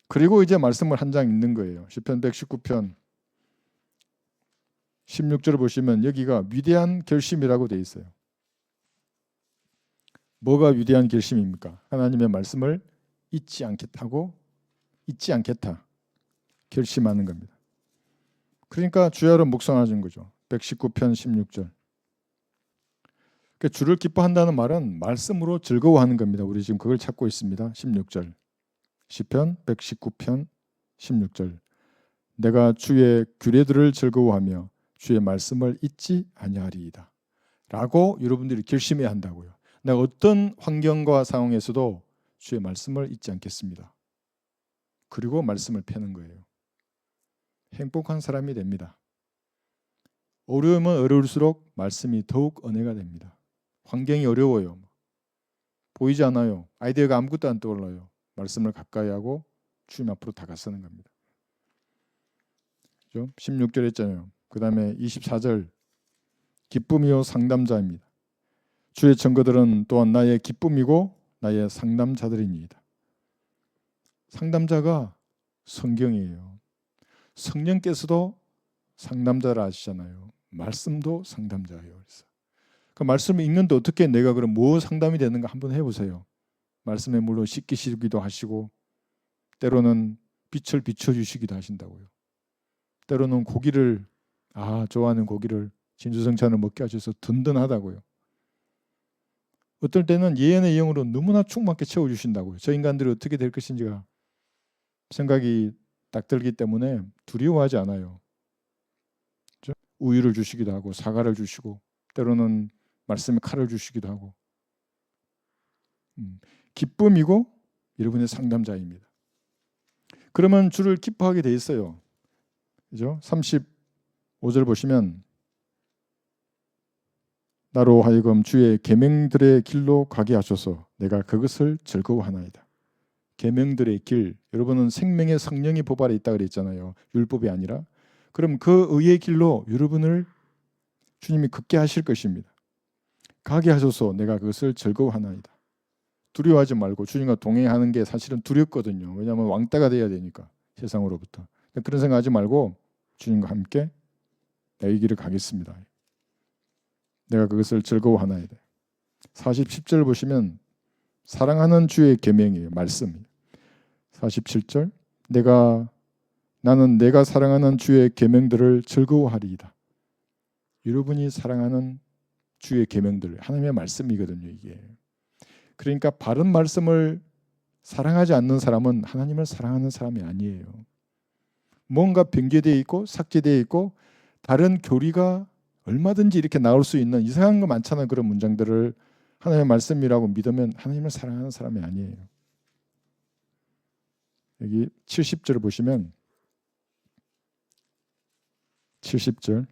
그리고 이제 말씀을 한 장 읽는 거예요. 시편 119편 16절을 보시면 여기가 위대한 결심이라고 돼 있어요. 뭐가 위대한 결심입니까? 하나님의 말씀을 잊지 않겠다고 잊지 않겠다 결심하는 겁니다. 그러니까 주야로 묵상하는 거죠. 119편 16절. 주를 기뻐한다는 말은 말씀으로 즐거워하는 겁니다. 우리 지금 그걸 찾고 있습니다. 16절. 시편 119편 16절. 내가 주의 규례들을 즐거워하며 주의 말씀을 잊지 아니하리이다. 라고 여러분들이 결심해야 한다고요. 내가 어떤 환경과 상황에서도 주의 말씀을 잊지 않겠습니다. 그리고 말씀을 펴는 거예요. 행복한 사람이 됩니다. 어려우면 어려울수록 말씀이 더욱 은혜가 됩니다. 환경이 어려워요. 보이지 않아요. 아이디어가 아무것도 안 떠올라요. 말씀을 가까이 하고 주님 앞으로 다가서는 겁니다. 16절 했잖아요. 그 다음에 24절 기쁨이요 상담자입니다. 주의 증거들은 또한 나의 기쁨이고 나의 상담자들이니이다. 상담자가 성경이에요. 성령께서도 상담자를 아시잖아요. 말씀도 상담자예요. 그래서 그 말씀을 읽는데 어떻게 내가 그럼 뭐 상담이 되는가 한번 해보세요. 말씀에 물론 씻기시기도 하시고 때로는 빛을 비춰주시기도 하신다고요. 때로는 고기를 좋아하는 고기를 진수성찬을 먹게 하셔서 든든하다고요. 어떨 때는 예언의 영으로 너무나 충만하게 채워주신다고요. 저 인간들이 어떻게 될 것인지가 생각이 딱 들기 때문에 두려워하지 않아요. 그렇죠? 우유를 주시기도 하고 사과를 주시고 때로는 말씀의 칼을 주시기도 하고 기쁨이고 여러분의 상담자입니다. 그러면 주를 기뻐하게 돼 있어요. 그죠? 35절 보시면 나로 하여금 주의 계명들의 길로 가게 하소서 내가 그것을 즐거워하나이다. 계명들의 길, 여러분은 생명의 성령이 법 아래 있다 그랬잖아요. 율법이 아니라. 그럼 그 의의 길로 여러분을 주님이 걷게 하실 것입니다. 가게 하소서 내가 그것을 즐거워하나이다. 두려워하지 말고 주님과 동행하는 게 사실은 두렵거든요. 왜냐하면 왕따가 돼야 되니까 세상으로부터. 그런 생각하지 말고 주님과 함께 내 길을 가겠습니다. 내가 그것을 즐거워하나이다. 47절 보시면 사랑하는 주의 계명이에요. 말씀이에요. 47절 나는 내가 사랑하는 주의 계명들을 즐거워하리이다. 여러분이 사랑하는 주의 계명들 하나님의 말씀이거든요. 이게. 그러니까 바른 말씀을 사랑하지 않는 사람은 하나님을 사랑하는 사람이 아니에요. 뭔가 변개되어 있고 삭제되어 있고 다른 교리가 얼마든지 이렇게 나올 수 있는 이상한 거 많잖아요. 그런 문장들을 하나님의 말씀이라고 믿으면 하나님을 사랑하는 사람이 아니에요. 여기 70절 보시면 70절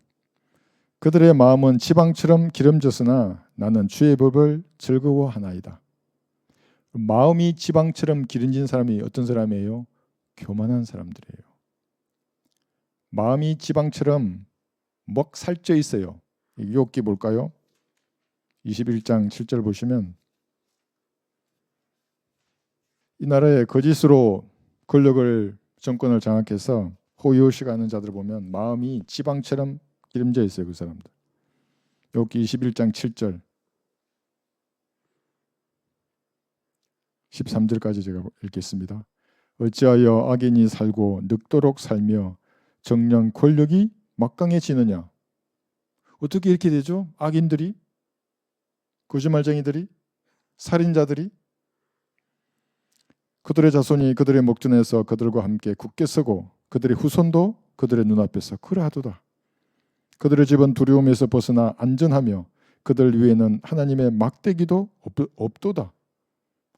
그들의 마음은 지방처럼 기름졌으나 나는 주의 법을 즐거워하나이다. 마음이 지방처럼 기름진 사람이 어떤 사람이에요? 교만한 사람들이에요. 마음이 지방처럼 먹 살쪄 있어요. 욥기 볼까요? 21장 7절 보시면 이 나라의 거짓으로 권력을 정권을 장악해서 호요시가는 자들 보면 마음이 지방처럼 기름져 있어요. 그 사람들. 욥기 21장 7절 13절까지 제가 읽겠습니다. 어찌하여 악인이 살고 늙도록 살며 정령 권력이 막강해지느냐. 어떻게 이렇게 되죠? 악인들이, 거짓말쟁이들이, 살인자들이 그들의 자손이 그들의 목전에서 그들과 함께 굳게 서고 그들의 후손도 그들의 눈앞에서 그러하도다. 그들의 집은 두려움에서 벗어나 안전하며 그들 위에는 하나님의 막대기도 없도다.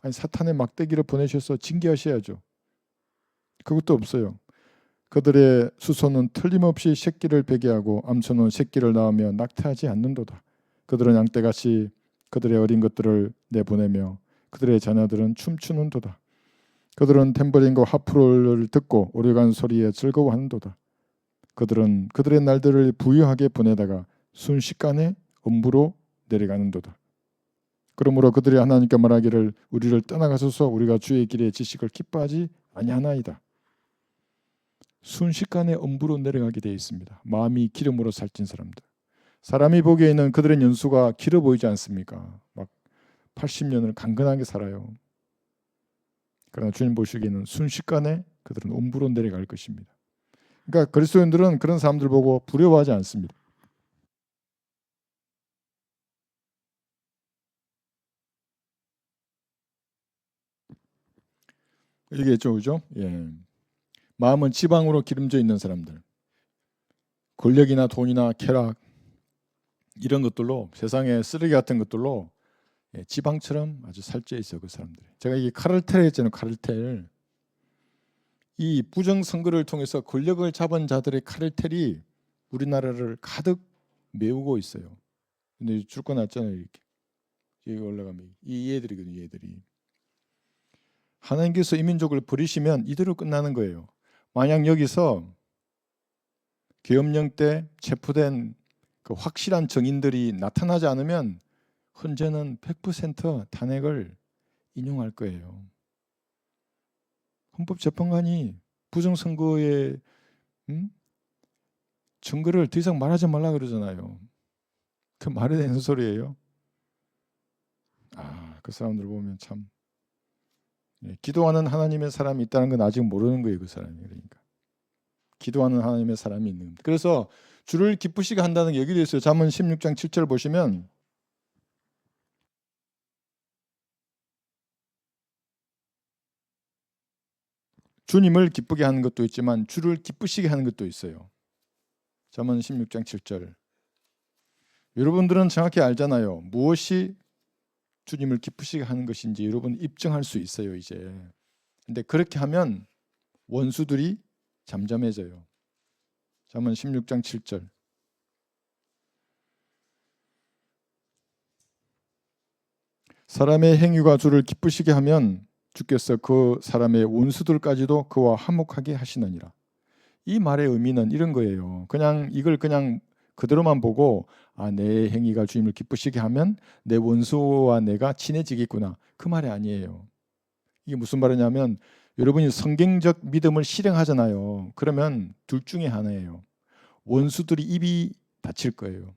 아니 사탄의 막대기를 보내셔서 징계하셔야죠. 그것도 없어요. 그들의 수소는 틀림없이 새끼를 배게하고 암소는 새끼를 낳으며 낙태하지 않는도다. 그들은 양떼같이 그들의 어린 것들을 내보내며 그들의 자녀들은 춤추는도다. 그들은 탬버린과 하프를 듣고 오래간 소리에 즐거워하는도다. 그들은 그들의 날들을 부유하게 보내다가 순식간에 엄부로 내려가는도다. 그러므로 그들이 하나님께 말하기를 우리를 떠나가소서 우리가 주의 길의 지식을 기뻐하지 아니하나이다. 순식간에 엄부로 내려가게 되어 있습니다. 마음이 기름으로 살찐 사람들. 사람이 보기에는 그들의 연수가 길어 보이지 않습니까? 막 80년을 강건하게 살아요. 그러나 주님 보시기에는 순식간에 그들은 엄부로 내려갈 것입니다. 그러니까 그리스도인들은 그런 사람들 보고 두려워하지 않습니다. 얘기했죠, 그죠? 예. 마음은 지방으로 기름져 있는 사람들, 권력이나 돈이나 쾌락 이런 것들로 세상의 쓰레기 같은 것들로 지방처럼 아주 살쪄 있어요, 그 사람들이. 제가 이 카르텔 했잖아요, 카르텔. 이 부정 선거를 통해서 권력을 잡은 자들의 카르텔이 우리나라를 가득 메우고 있어요. 근데 줄 거 났잖아요, 이렇게. 여기 올라가면 이 얘들이거든요, 얘들이. 하나님께서 이 민족을 버리시면 이대로 끝나는 거예요. 만약 여기서 계엄령 때 체포된 그 확실한 정인들이 나타나지 않으면 헌재는 100% 탄핵을 인용할 거예요. 헌법재판관이 부정선거의 증거를 더 이상 말하지 말라 그러잖아요. 그 말이 되는 소리예요. 그 사람들 보면 참 기도하는 하나님의 사람이 있다는 건 아직 모르는 거예요. 그 사람이. 그러니까 기도하는 하나님의 사람이 있는 겁니다. 그래서 주를 기쁘시게 한다는 게 여기 되어 있어요. 잠언 16장 7절 보시면 주님을 기쁘게 하는 것도 있지만 주를 기쁘시게 하는 것도 있어요. 잠언 16장 7절. 여러분들은 정확히 알잖아요. 무엇이 주님을 기쁘시게 하는 것인지 여러분 입증할 수 있어요, 이제. 근데 그렇게 하면 원수들이 잠잠해져요. 잠언 16장 7절. 사람의 행위가 주를 기쁘시게 하면 주께서 그 사람의 원수들까지도 그와 화목하게 하시느니라. 이 말의 의미는 이런 거예요. 이걸 그냥 그대로만 보고 내 행위가 주님을 기쁘시게 하면 내 원수와 내가 친해지겠구나. 그 말이 아니에요. 이게 무슨 말이냐면 여러분이 성경적 믿음을 실행하잖아요. 그러면 둘 중에 하나예요. 원수들이 입이 닫힐 거예요.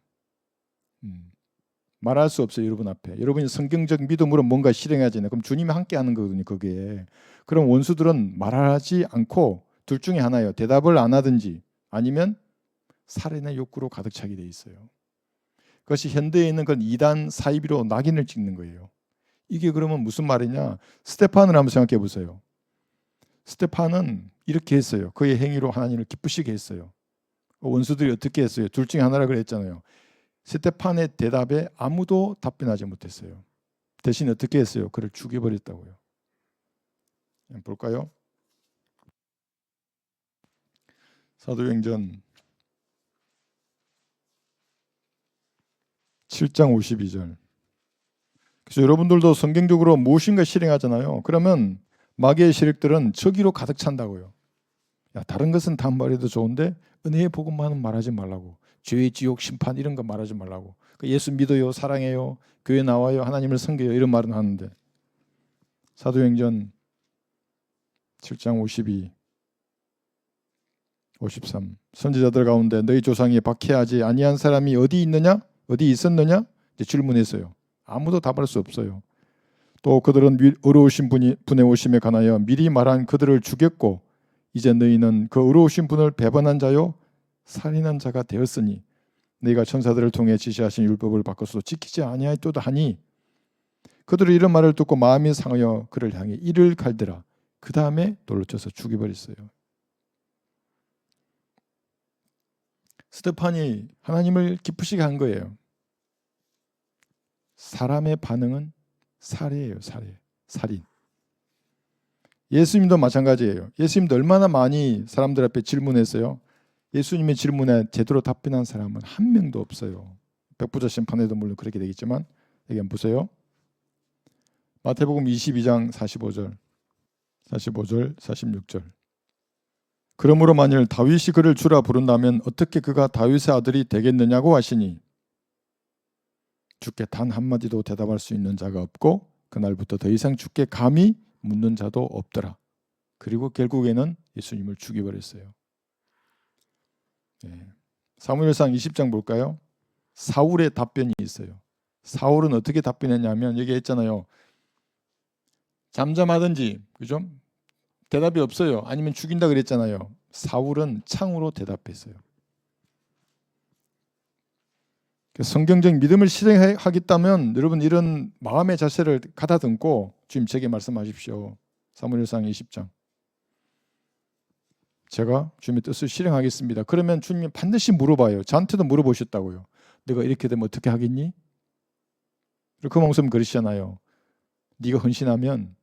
말할 수 없어요, 여러분 앞에. 여러분이 성경적 믿음으로 뭔가 실행하잖아요. 그럼 주님이 함께 하는 거거든요, 그게. 그럼 원수들은 말하지 않고 둘 중에 하나예요. 대답을 안 하든지 아니면 살인의 욕구로 가득 차게 돼 있어요. 그것이 현대에 있는 건 이단 사이비로 낙인을 찍는 거예요. 이게 그러면 무슨 말이냐? 스테판을 한번 생각해 보세요. 스테판은 이렇게 했어요. 그의 행위로 하나님을 기쁘시게 했어요. 원수들이 어떻게 했어요? 둘 중에 하나라 그랬잖아요. 스테판의 대답에 아무도 답변하지 못했어요. 대신 어떻게 했어요? 그를 죽여버렸다고요. 볼까요? 사도행전 7장 52절. 그래서 여러분들도 성경적으로 무엇인가 실행하잖아요. 그러면 마귀의 세력들은 저기로 가득 찬다고요. 야, 다른 것은 다 말해도 좋은데 은혜의 복음만은 말하지 말라고. 죄의 지옥 심판 이런 거 말하지 말라고. 예수 믿어요, 사랑해요, 교회 나와요, 하나님을 섬겨요 이런 말은 하는데 사도행전 7장 52, 53 선지자들 가운데 너희 조상이 박해하지 아니한 사람이 어디 있느냐? 어디 있었느냐? 이제 질문했어요. 아무도 답할 수 없어요. 또 그들은 의로우신 분의 오심에 관하여 미리 말한 그들을 죽였고 이제 너희는 그 의로우신 분을 배반한 자요 살인한 자가 되었으니 너희가 천사들을 통해 지시하신 율법을 바꿔서도 지키지 아니하였도다 하니 그들이 이런 말을 듣고 마음이 상하여 그를 향해 이를 갈더라. 그 다음에 돌로 쳐서 죽여버렸어요. 스테판이 하나님을 기쁘시게 한 거예요. 사람의 반응은 살해예요. 살인. 예수님도 마찬가지예요. 예수님도 얼마나 많이 사람들 앞에 질문했어요. 예수님의 질문에 제대로 답변한 사람은 한 명도 없어요. 백부자 심판에도 물론 그렇게 되겠지만 여기 한번 보세요. 마태복음 22장 45절 46절. 그러므로 만일 다윗이 그를 주라 부른다면 어떻게 그가 다윗의 아들이 되겠느냐고 하시니 주께 단 한마디도 대답할 수 있는 자가 없고 그날부터 더 이상 주께 감히 묻는 자도 없더라. 그리고 결국에는 예수님을 죽여버렸어요. 네. 사무엘상 20장 볼까요? 사울의 답변이 있어요. 사울은 어떻게 답변했냐면 여기 있잖아요. 잠잠하든지 그죠? 대답이 없어요. 아니면 죽인다 그랬잖아요. 사울은 창으로 대답했어요. 성경적 믿음을 실행하겠다면 여러분 이런 마음의 자세를 가다듬고 주님 제게 말씀하십시오. 사무엘상 20장. 제가 주님의 뜻을 실행하겠습니다. 그러면 주님이 반드시 물어봐요. 저한테도 물어보셨다고요. 내가 이렇게 되면 어떻게 하겠니? 그 목사님 그러시잖아요. 네가 헌신하면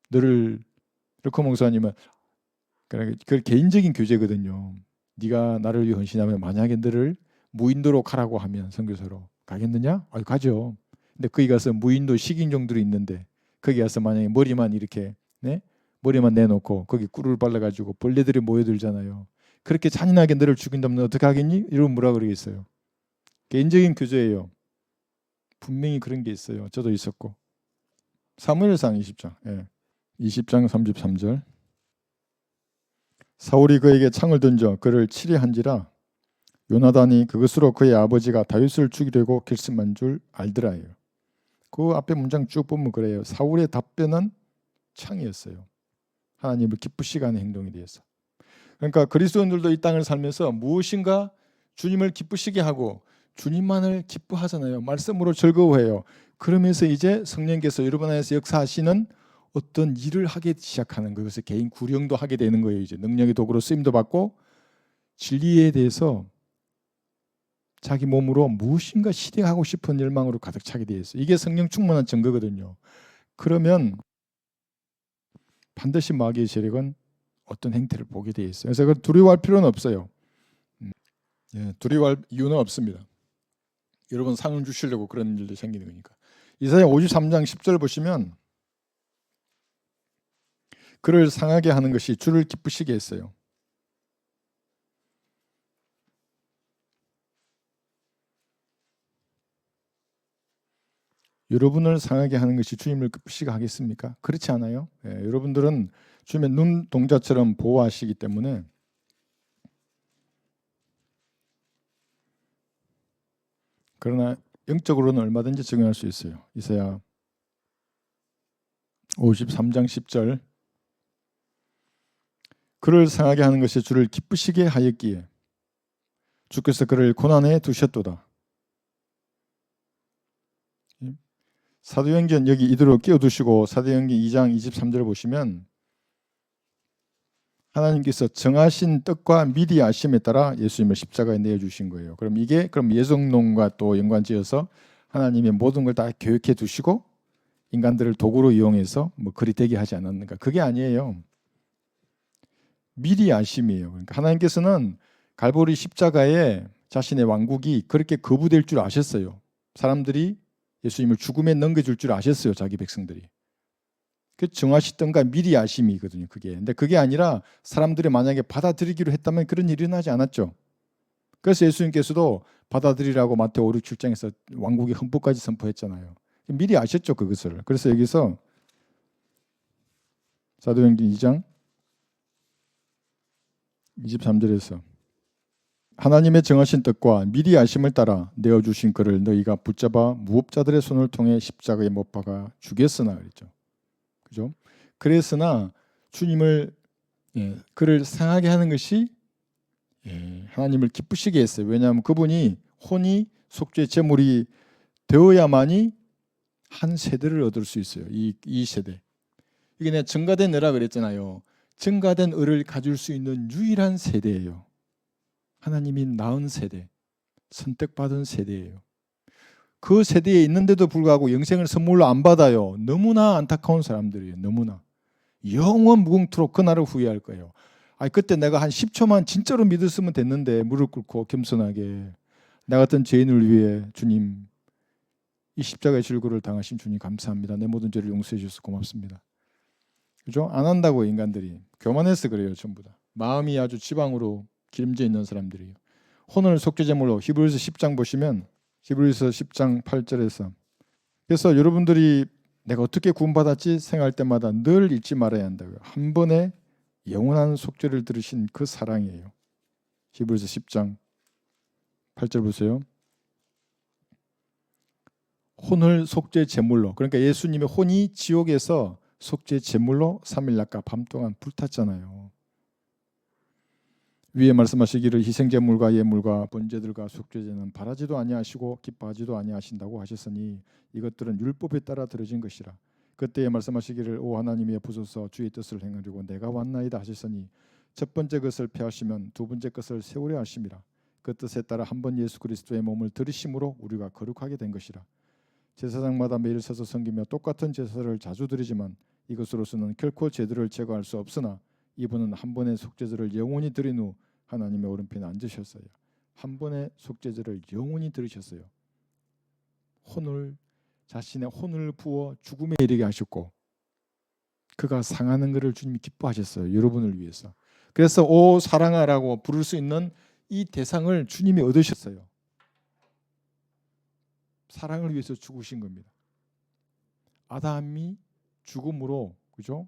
너를 르코 목사님은 그 개인적인 교제거든요. 네가 나를 위해 헌신하면 만약에 너를 무인도로 가라고 하면 선교사로 가겠느냐? 가죠. 근데 거기 가서 무인도 식인종들이 있는데 거기 가서 만약에 머리만 이렇게 머리만 내놓고 거기 꿀을 발라가지고 벌레들이 모여들잖아요. 그렇게 잔인하게 너를 죽인다면 어떻게 하겠니? 이러면 뭐라 그러겠어요. 개인적인 교제예요. 분명히 그런 게 있어요. 저도 있었고. 사무엘상 20장 20장 33절. 사울이 그에게 창을 던져 그를 치려 한지라 요나단이 그것으로 그의 아버지가 다윗을 죽이려고 결심한 줄 알더라요. 그 앞에 문장 쭉 보면 그래요. 사울의 답변은 창이었어요. 하나님을 기쁘시게 하는 행동에 대해서. 그러니까 그리스도인들도 이 땅을 살면서 무엇인가 주님을 기쁘시게 하고 주님만을 기뻐하잖아요. 말씀으로 즐거워해요. 그러면서 이제 성령께서 여러분 안에서 역사하시는 어떤 일을 하기 시작하는 거예요. 그래서 개인 구령도 하게 되는 거예요. 이제 능력의 도구로 쓰임도 받고 진리에 대해서 자기 몸으로 무엇인가 실행하고 싶은 열망으로 가득 차게 되어 있어요. 이게 성령 충만한 증거거든요. 그러면 반드시 마귀의 세력은 어떤 행태를 보게 되어 있어요. 그래서 그걸 두려워할 필요는 없어요. 두려워할 이유는 없습니다. 여러분 상을 주시려고 그런 일도 생기는 거니까. 이사야 53장 10절 보시면 그를 상하게 하는 것이 주를 기쁘시게 했어요. 여러분을 상하게 하는 것이 주님을 기쁘시게 하겠습니까? 그렇지 않아요. 여러분들은 주님의 눈 동자처럼 보호하시기 때문에 그러나 영적으로는 얼마든지 적용할 수 있어요. 이사야 53장 10절. 그를 상하게 하는 것이 주를 기쁘시게 하였기에 주께서 그를 고난에 두셨도다. 사도행전 여기 이대로 끼워두시고 사도행전 2장 23절 보시면 하나님께서 정하신 뜻과 미리 아심에 따라 예수님을 십자가에 내어 주신 거예요. 그럼 이게 예정론과 또 연관지어서 하나님의 모든 걸 다 계획해 두시고 인간들을 도구로 이용해서 뭐 그리 되게 하지 않았는가? 그게 아니에요. 미리 아심이에요. 그러니까 하나님께서는 갈보리 십자가에 자신의 왕국이 그렇게 거부될 줄 아셨어요. 사람들이 예수님을 죽음에 넘겨줄 줄 아셨어요. 자기 백성들이. 그 정하시던가 미리 아심이거든요. 그게. 근데 그게 아니라 사람들이 만약에 받아들이기로 했다면 그런 일이 일어나지 않았죠. 그래서 예수님께서도 받아들이라고 마태오 5, 6, 7장에서 왕국의 헌법까지 선포했잖아요. 미리 아셨죠. 그것을. 그래서 여기서 사도행전 2장 23절에서 하나님의 정하신 뜻과 미리 아심을 따라 내어주신 그를 너희가 붙잡아 무법자들의 손을 통해 십자가에 못 박아 죽였으나 그랬죠. 그죠? 그랬으나 주님을 그를 상하게 하는 것이 하나님을 기쁘시게 했어요. 왜냐하면 그분이 혼이 속죄 제물이 되어야만이 한 세대를 얻을 수 있어요. 이 세대. 이게 내가 증가된 의라 그랬잖아요. 증가된 의를 가질 수 있는 유일한 세대예요. 하나님이 낳은 세대, 선택받은 세대예요. 그 세대에 있는데도 불구하고 영생을 선물로 안 받아요. 너무나 안타까운 사람들이에요. 너무나. 영원 무궁토록 그날을 후회할 거예요. 그때 내가 한 10초만 진짜로 믿었으면 됐는데 무릎 꿇고 겸손하게 나 같은 죄인을 위해 주님 이 십자가의 질고를 당하신 주님 감사합니다. 내 모든 죄를 용서해 주셔서 고맙습니다. 그죠? 안 한다고 인간들이. 교만해서 그래요. 전부 다. 마음이 아주 지방으로 기름져 있는 사람들이에요. 혼을 속죄제물로 히브리서 10장 보시면 히브리서 10장 8절에서 그래서 여러분들이 내가 어떻게 구원받았지 생각할 때마다 늘 잊지 말아야 한다고요. 한 번에 영원한 속죄를 들으신 그 사랑이에요. 히브리서 10장 8절 보세요. 혼을 속죄 제물로 그러니까 예수님의 혼이 지옥에서 속죄 제물로 3일 낮과 밤 동안 불탔잖아요. 위에 말씀하시기를 희생제물과 예물과 번제들과 속죄제는 바라지도 아니하시고 기뻐하지도 아니하신다고 하셨으니 이것들은 율법에 따라 들어진 것이라. 그때에 말씀하시기를 오 하나님이 부소서 주의 뜻을 행하려고 내가 왔나이다 하셨으니 첫 번째 것을 폐하시면 두 번째 것을 세우려 하심이라. 그 뜻에 따라 한 번 예수 그리스도의 몸을 들이심으로 우리가 거룩하게 된 것이라. 제사장마다 매일 서서 섬기며 똑같은 제사를 자주 드리지만 이것으로서는 결코 죄들을 제거할 수 없으나 이분은 한 번의 속죄제를 영원히 드린 후 하나님의 오른편에 앉으셨어요. 한 번의 속죄제를 영원히 들으셨어요. 자신의 혼을 부어 죽음에 이르게 하셨고 그가 상하는 것을 주님이 기뻐하셨어요. 여러분을 위해서. 그래서 오 사랑하라고 부를 수 있는 이 대상을 주님이 얻으셨어요. 사랑을 위해서 죽으신 겁니다. 아담이 죽음으로 그죠?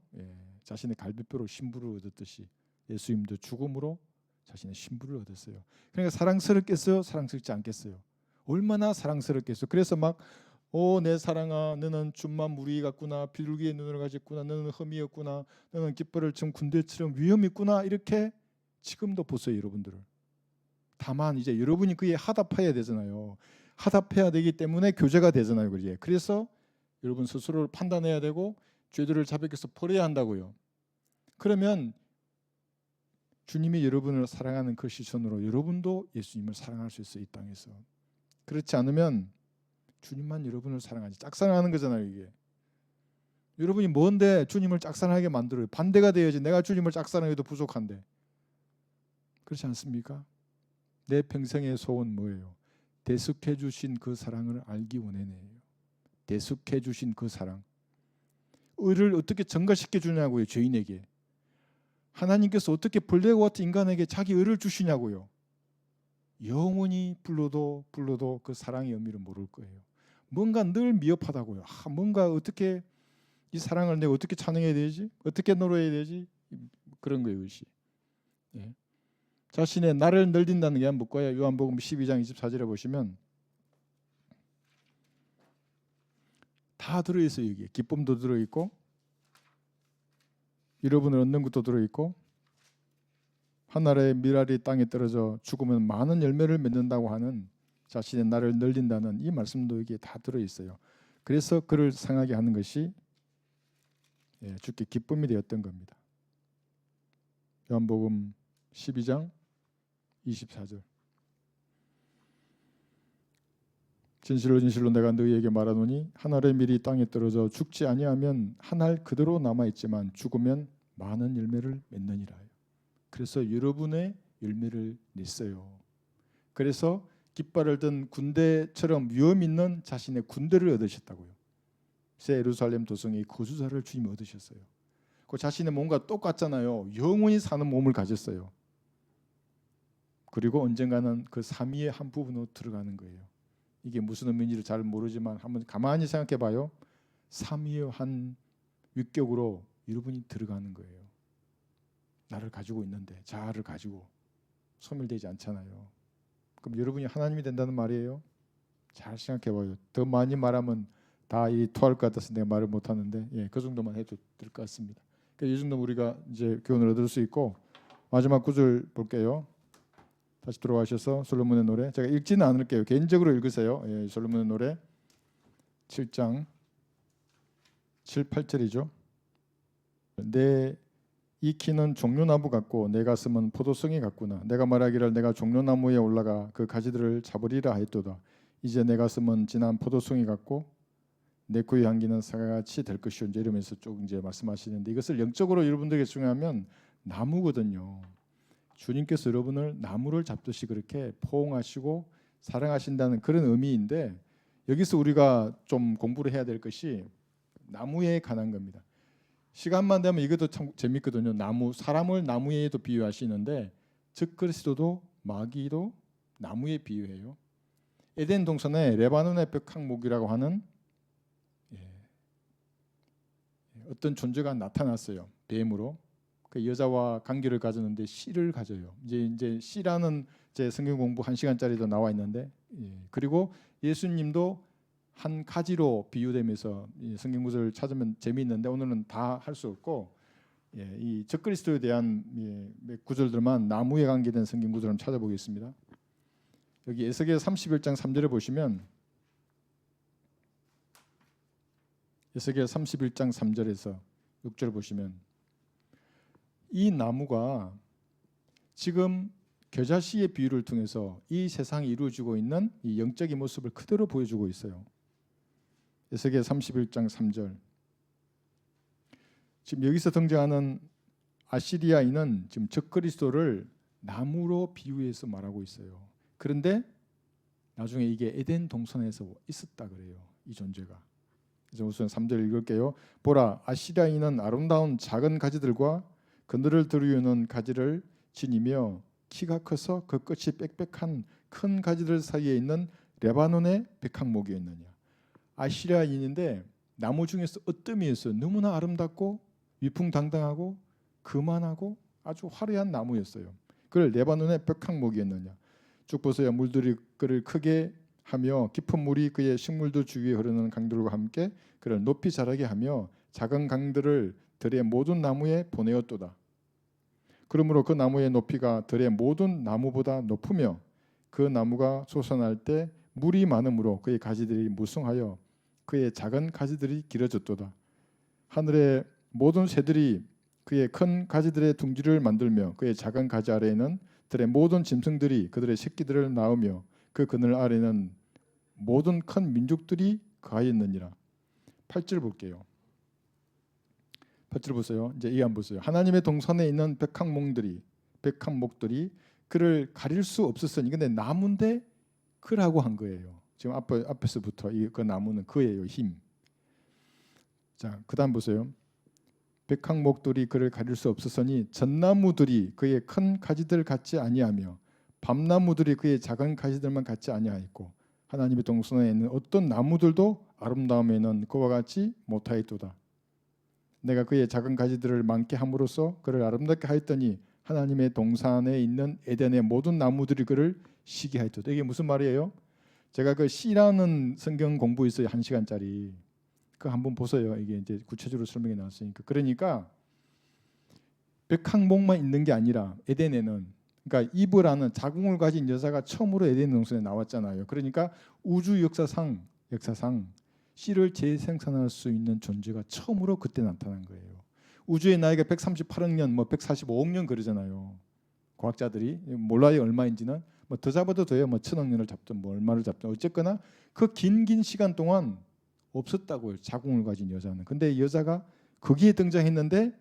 자신의 갈비뼈로 신부를 얻었듯이 예수님도 죽음으로 자신의 신부를 얻었어요. 그러니까 사랑스럽겠어요? 사랑스럽지 않겠어요? 얼마나 사랑스럽겠어요? 그래서 막 내 사랑아 너는 줌만 무리 같구나 비둘기의 눈을 가졌구나 너는 흠이었구나 너는 깃발을 친 군대처럼 위험이 있구나 이렇게 지금도 보세요 여러분들을. 다만 이제 여러분이 그에 하답해야 되잖아요. 하답해야 되기 때문에 교제가 되잖아요. 그래서 여러분 스스로를 판단해야 되고 죄들을 자백해서 버려야 한다고요. 그러면 주님이 여러분을 사랑하는 그 시선으로 여러분도 예수님을 사랑할 수 있어요. 이 땅에서. 그렇지 않으면 주님만 여러분을 사랑하지. 짝사랑하는 거잖아요. 이게. 여러분이 뭔데 주님을 짝사랑하게 만들어요. 반대가 돼야지. 내가 주님을 짝사랑해도 부족한데. 그렇지 않습니까? 내 평생의 소원 뭐예요? 대속해 주신 그 사랑을 알기 원해네요. 대속해 주신 그 사랑. 의를 어떻게 증가시켜 주냐고요. 죄인에게. 하나님께서 어떻게 벌레와 같은 인간에게 자기 의를 주시냐고요. 영원히 불러도 그 사랑의 의미를 모를 거예요. 뭔가 늘 미흡하다고요. 뭔가 어떻게 이 사랑을 내가 어떻게 찬양해야 되지? 어떻게 노래해야 되지? 그런 거예요. 의식. 자신의 나를 늘린다는 게 뭐예요? 요한복음 12장 24절에 보시면 다 들어있어요. 여기 기쁨도 들어있고 여러분을 얻는 것도 들어있고 하늘의 밀알이 땅에 떨어져 죽으면 많은 열매를 맺는다고 하는 자신의 나를 늘린다는 이 말씀도 여기에 다 들어있어요. 그래서 그를 상하게 하는 것이 주께 기쁨이 되었던 겁니다. 요한복음 12장 24절. 진실로 진실로 내가 너희에게 말하노니 한 알의 밀이 땅에 떨어져 죽지 아니하면 한 알 그대로 남아 있지만 죽으면 많은 열매를 맺느니라. 그래서 여러분의 열매를 냈어요. 그래서 깃발을 든 군대처럼 위험 있는 자신의 군대를 얻으셨다고요. 새 예루살렘 도성의 거주자를 주님이 얻으셨어요. 그 자신의 몸과 똑같잖아요. 영원히 사는 몸을 가졌어요. 그리고 언젠가는 그 삼위의 한 부분으로 들어가는 거예요. 이게 무슨 의미인지를 잘 모르지만 한번 가만히 생각해 봐요. 삼위의 한 위격으로 여러분이 들어가는 거예요. 나를 가지고 있는데 자아를 가지고 소멸되지 않잖아요. 그럼 여러분이 하나님이 된다는 말이에요. 잘 생각해 봐요. 더 많이 말하면 다 이 토할 것 같아서 내가 말을 못 하는데 그 정도만 해도 될 것 같습니다. 그러니까 이 정도 우리가 이제 교훈을 얻을 수 있고 마지막 구절 볼게요. 다시 돌아가셔서 솔로몬의 노래. 제가 읽지는 않을게요. 개인적으로 읽으세요. 솔로몬의 노래 7장 7, 8절이죠. 내 이 키는 종려나무 같고 내 가슴은 포도송이 같구나. 내가 말하기를 내가 종려나무에 올라가 그 가지들을 잡으리라 하였도다. 이제 내 가슴은 진한 포도송이 같고 내 코의 향기는 사과같이 될 것이온지 이러면서 쭉 이제 말씀하시는데 이것을 영적으로 여러분들에게 중요하면 나무거든요. 주님께서 여러분을 나무를 잡듯이 그렇게 포옹하시고 사랑하신다는 그런 의미인데 여기서 우리가 좀 공부를 해야 될 것이 나무에 관한 겁니다. 시간만 되면 이것도 참 재밌거든요. 나무, 사람을 나무에도 비유하시는데 즉 그리스도도 마귀도 나무에 비유해요. 에덴 동산에 레바논의 벽향목이라고 하는 어떤 존재가 나타났어요. 뱀으로. 그 여자와 관계를 가졌는데 씨를 가져요. 이제 씨라는 제 성경 공부 1시간짜리도 나와 있는데 그리고 예수님도 한 가지로 비유되면서 성경 구절을 찾으면 재미있는데 오늘은 다 할 수 없고 이 적그리스도에 대한 몇 구절들만 나무에 관계된 성경 구절을 찾아보겠습니다. 여기 에스겔 31장 3절에 보시면 에스겔 31장 3절에서 6절 보시면 이 나무가 지금 겨자씨의 비유를 통해서 이 세상이 이루어지고 있는 이 영적인 모습을 그대로 보여주고 있어요. 에스겔 31장 3절. 지금 여기서 등장하는 아시리아인은 지금 적그리스도를 나무로 비유해서 말하고 있어요. 그런데 나중에 이게 에덴 동산에서 있었다 그래요. 이 존재가. 그래서 우선 3절 읽을게요. 보라, 아시리아인은 아름다운 작은 가지들과 그늘을 들이우는 가지를 지니며 키가 커서 그 끝이 빽빽한 큰 가지들 사이에 있는 레바논의 백향목이었느냐. 아시리아인인데 나무 중에서 어뜸이었어요. 너무나 아름답고 위풍당당하고 거만하고 아주 화려한 나무였어요. 그를 레바논의 백향목이었느냐. 쭉 보세요. 물들이 그를 크게 하며 깊은 물이 그의 식물도 주위에 흐르는 강들과 함께 그를 높이 자라게 하며 작은 강들을 들의 모든 나무에 보내었도다. 그러므로 그 나무의 높이가 들의 모든 나무보다 높으며 그 나무가 솟아날 때 물이 많으므로 그의 가지들이 무성하여 그의 작은 가지들이 길어졌도다. 하늘의 모든 새들이 그의 큰 가지들의 둥지를 만들며 그의 작은 가지 아래에는 들의 모든 짐승들이 그들의 새끼들을 낳으며 그 그늘 아래는 모든 큰 민족들이 거하였느니라. 8절 볼게요. 8절 보세요. 이제 이 안 보세요. 하나님의 동산에 있는 백향목들이 그를 가릴 수 없었으니 근데 나무인데 그라고 한 거예요. 지금 앞에서부터 그 나무는 그예요. 힘. 자, 그다음 보세요. 백향목들이 그를 가릴 수 없었으니 전나무들이 그의 큰 가지들 같지 아니하며 밤나무들이 그의 작은 가지들만 같지 아니하였고 하나님의 동산에 있는 어떤 나무들도 아름다움에는 그와 같이 못하였도다. 내가 그의 작은 가지들을 많게 함으로써 그를 아름답게 하였더니 하나님의 동산에 있는 에덴의 모든 나무들이 그를 시기 하였도다. 이게 무슨 말이에요? 제가 그 씨라는 성경 공부 있어요. 1시간짜리. 그거 한번 보세요. 이게 이제 구체적으로 설명이 나왔으니까. 그러니까 백향목만 있는 게 아니라 에덴에는 그러니까 이브라는 자궁을 가진 여자가 처음으로 에덴 동산에 나왔잖아요. 그러니까 우주 역사상 씨를 재생산할 수 있는 존재가 처음으로 그때 나타난 거예요. 우주의 나이가 138억 년, 뭐 145억 년 그러잖아요. 과학자들이 몰라요 얼마인지는. 뭐 더 잡아도 돼요. 뭐 1000억 년을 잡든 뭐 얼마를 잡든 어쨌거나 그 긴 시간 동안 없었다고요. 자궁을 가진 여자는. 근데 이 여자가 거기에 등장했는데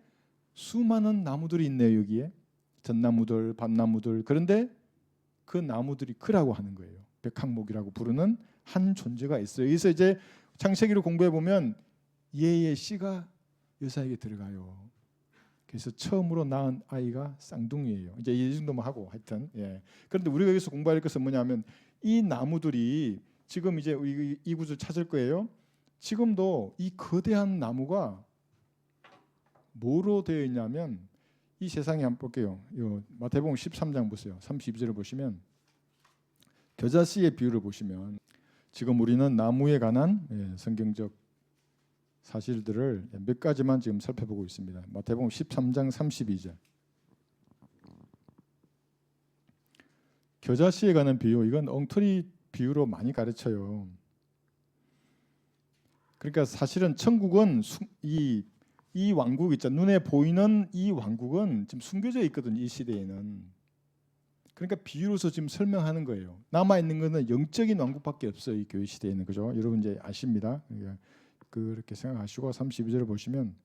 수많은 나무들이 있네요. 여기에 전나무들, 밤나무들. 그런데 그 나무들이 그라고 하는 거예요. 백항목이라고 부르는 한 존재가 있어요. 그래서 이제 창세기를 공부해 보면 얘의 씨가 여자에게 들어가요. 그래서 처음으로 낳은 아이가 쌍둥이에요. 이제 이 정도만 하고 하여튼 예. 그런데 우리가 여기서 공부할 것은 뭐냐면 이 나무들이 지금 이제 이 구절 찾을 거예요. 지금도 이 거대한 나무가 뭐로 되어 있냐면 이 세상에 한번 볼게요. 마태복음 13장 보세요. 32절을 보시면 겨자씨의 비유를 보시면 지금 우리는 나무에 관한 성경적 사실들을 몇 가지만 지금 살펴보고 있습니다. 마태복음 13장 32절. 겨자씨에 관한 비유, 이건 엉터리 비유로 많이 가르쳐요. 그러니까 사실은 천국은 이 왕국 있잖아요. 눈에 보이는 이 왕국은 지금 숨겨져 있거든요. 이 시대에는. 그러니까 비유로서 지금 설명하는 거예요. 남아 있는 것은 영적인 왕국밖에 없어요. 이 교회 시대에는. 그죠? 여러분 이제 아십니다. 그렇게 생각하시고 32절을 보시면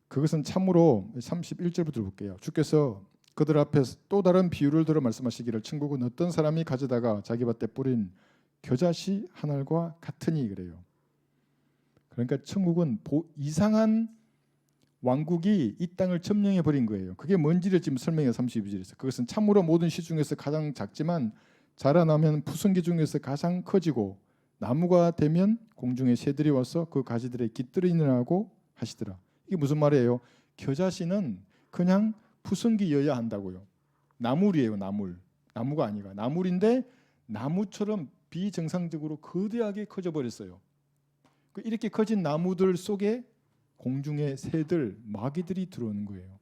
그것은 참으로 31절부터 볼게요. 주께서 그들 앞에서 또 다른 비유를 들어 말씀하시기를 천국은 어떤 사람이 가져다가 자기 밭에 뿌린 겨자씨 한 알과 같으니 그래요. 그러니까 천국은 이상한 왕국이 이 땅을 점령해 버린 거예요. 그게 뭔지를 지금 설명해 32절에서. 그것은 참으로 모든 씨 중에서 가장 작지만 자라나면 푸승기 중에서 가장 커지고 나무가 되면 공중의 새들이 와서 그 가지들에 깃들이느라 하고 하시더라. 이게 무슨 말이에요? 겨자씨는 그냥 푸승기여야 한다고요. 나물이에요. 나무가 아니라 나물인데 나무처럼 비정상적으로 거대하게 커져 버렸어요. 이렇게 커진 나무들 속에 공중의 새들, 마귀들이 들어오는 거예요.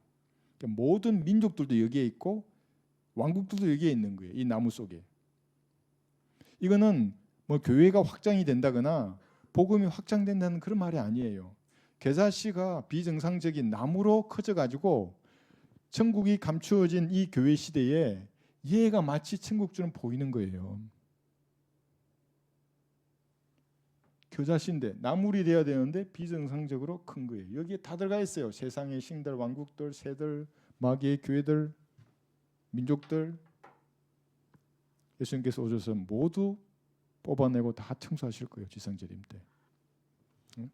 그러니까 모든 민족들도 여기에 있고 왕국들도 여기에 있는 거예요. 이 나무 속에. 이거는 뭐 교회가 확장이 된다거나 복음이 확장된다는 그런 말이 아니에요. 겨자씨가 비정상적인 나무로 커져가지고 천국이 감추어진 이 교회 시대에 얘가 마치 천국처럼 보이는 거예요. 겨자씨인데 나물이 돼야 되는데 비정상적으로 큰 거예요. 여기에 다 들어가 있어요. 세상의 신들, 왕국들, 새들, 마귀의 교회들, 민족들. 예수님께서 오셔서 모두 뽑아내고 다 청소하실 거예요. 지성재림 때.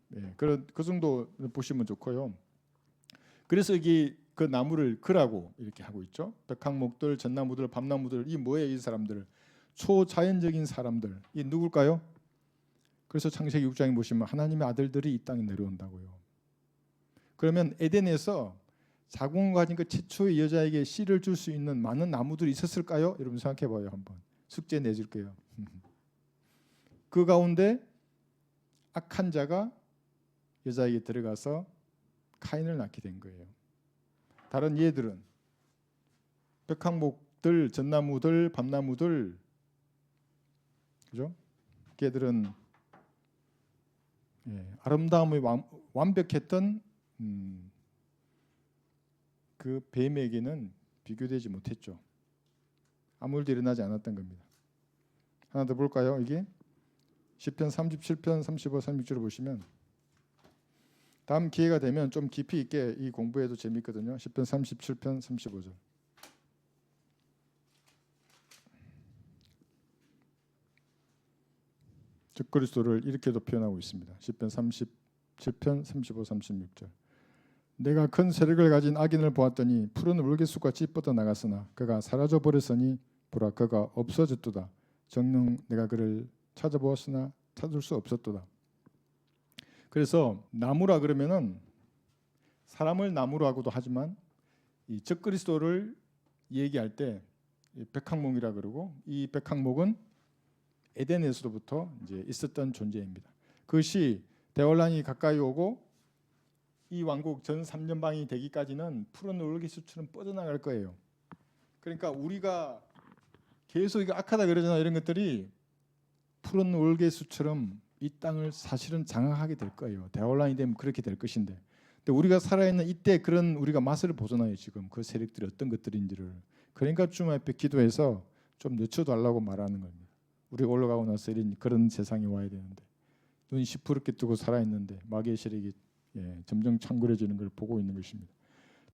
네, 그 정도 보시면 좋고요. 그래서 여기 그 나무를 그라고 이렇게 하고 있죠. 백항목들, 전나무들, 밤나무들, 이 뭐예요? 이 사람들 초자연적인 사람들. 이 누굴까요? 그래서 창세기 6장에 보시면 하나님의 아들들이 이 땅에 내려온다고요. 그러면 에덴에서 자궁을 가진 그 최초의 여자에게 씨를 줄 수 있는 많은 나무들이 있었을까요? 여러분 생각해봐요. 한번 숙제 내줄게요. 그 가운데 악한 자가 여자에게 들어가서 카인을 낳게 된 거예요. 다른 얘들은 백항목들, 전나무들, 밤나무들, 그죠? 걔들은 아름다움이 완벽했던 그 뱀에게는 비교되지 못했죠. 아무 일도 일어나지 않았던 겁니다. 하나 더 볼까요? 이게 시편 37편 35, 36절을 보시면 다음 기회가 되면 좀 깊이 있게 이 공부해도 재밌거든요. 시편 37편 35절. 적그리스도를 이렇게도 표현하고 있습니다. 시편 37편 35, 36절. 내가 큰 세력을 가진 악인을 보았더니 푸른 울개숲같이 뻗어 나갔으나 그가 사라져 버렸으니 보라 그가 없어졌도다. 정녕 내가 그를 찾아보았으나 찾을 수 없었도다. 그래서 나무라 그러면은 사람을 나무로 하고도 하지만 이 적그리스도를 얘기할 때 백항목이라 그러고 이 백항목은 에덴에서부터 이제 있었던 존재입니다. 그것이 대환란이 가까이 오고 이 왕국 전 3년방이 되기까지는 푸른 울기수처럼 뻗어나갈 거예요. 그러니까 우리가 계속 이거 악하다 그러잖아. 이런 것들이 푸른 울개수처럼 이 땅을 사실은 장악하게 될 거예요. 대환란이 되면 그렇게 될 것인데 근데 우리가 살아있는 이때 그런 우리가 맛을 보잖아요. 지금 그 세력들이 어떤 것들인지를. 그러니까 주님 앞에 기도해서 좀 늦춰달라고 말하는 겁니다. 우리가 올라가고 나서 그런 세상이 와야 되는데 눈 시퍼렇게 뜨고 살아있는데 마귀의 세력이 점점 창궐해지는 걸 보고 있는 것입니다.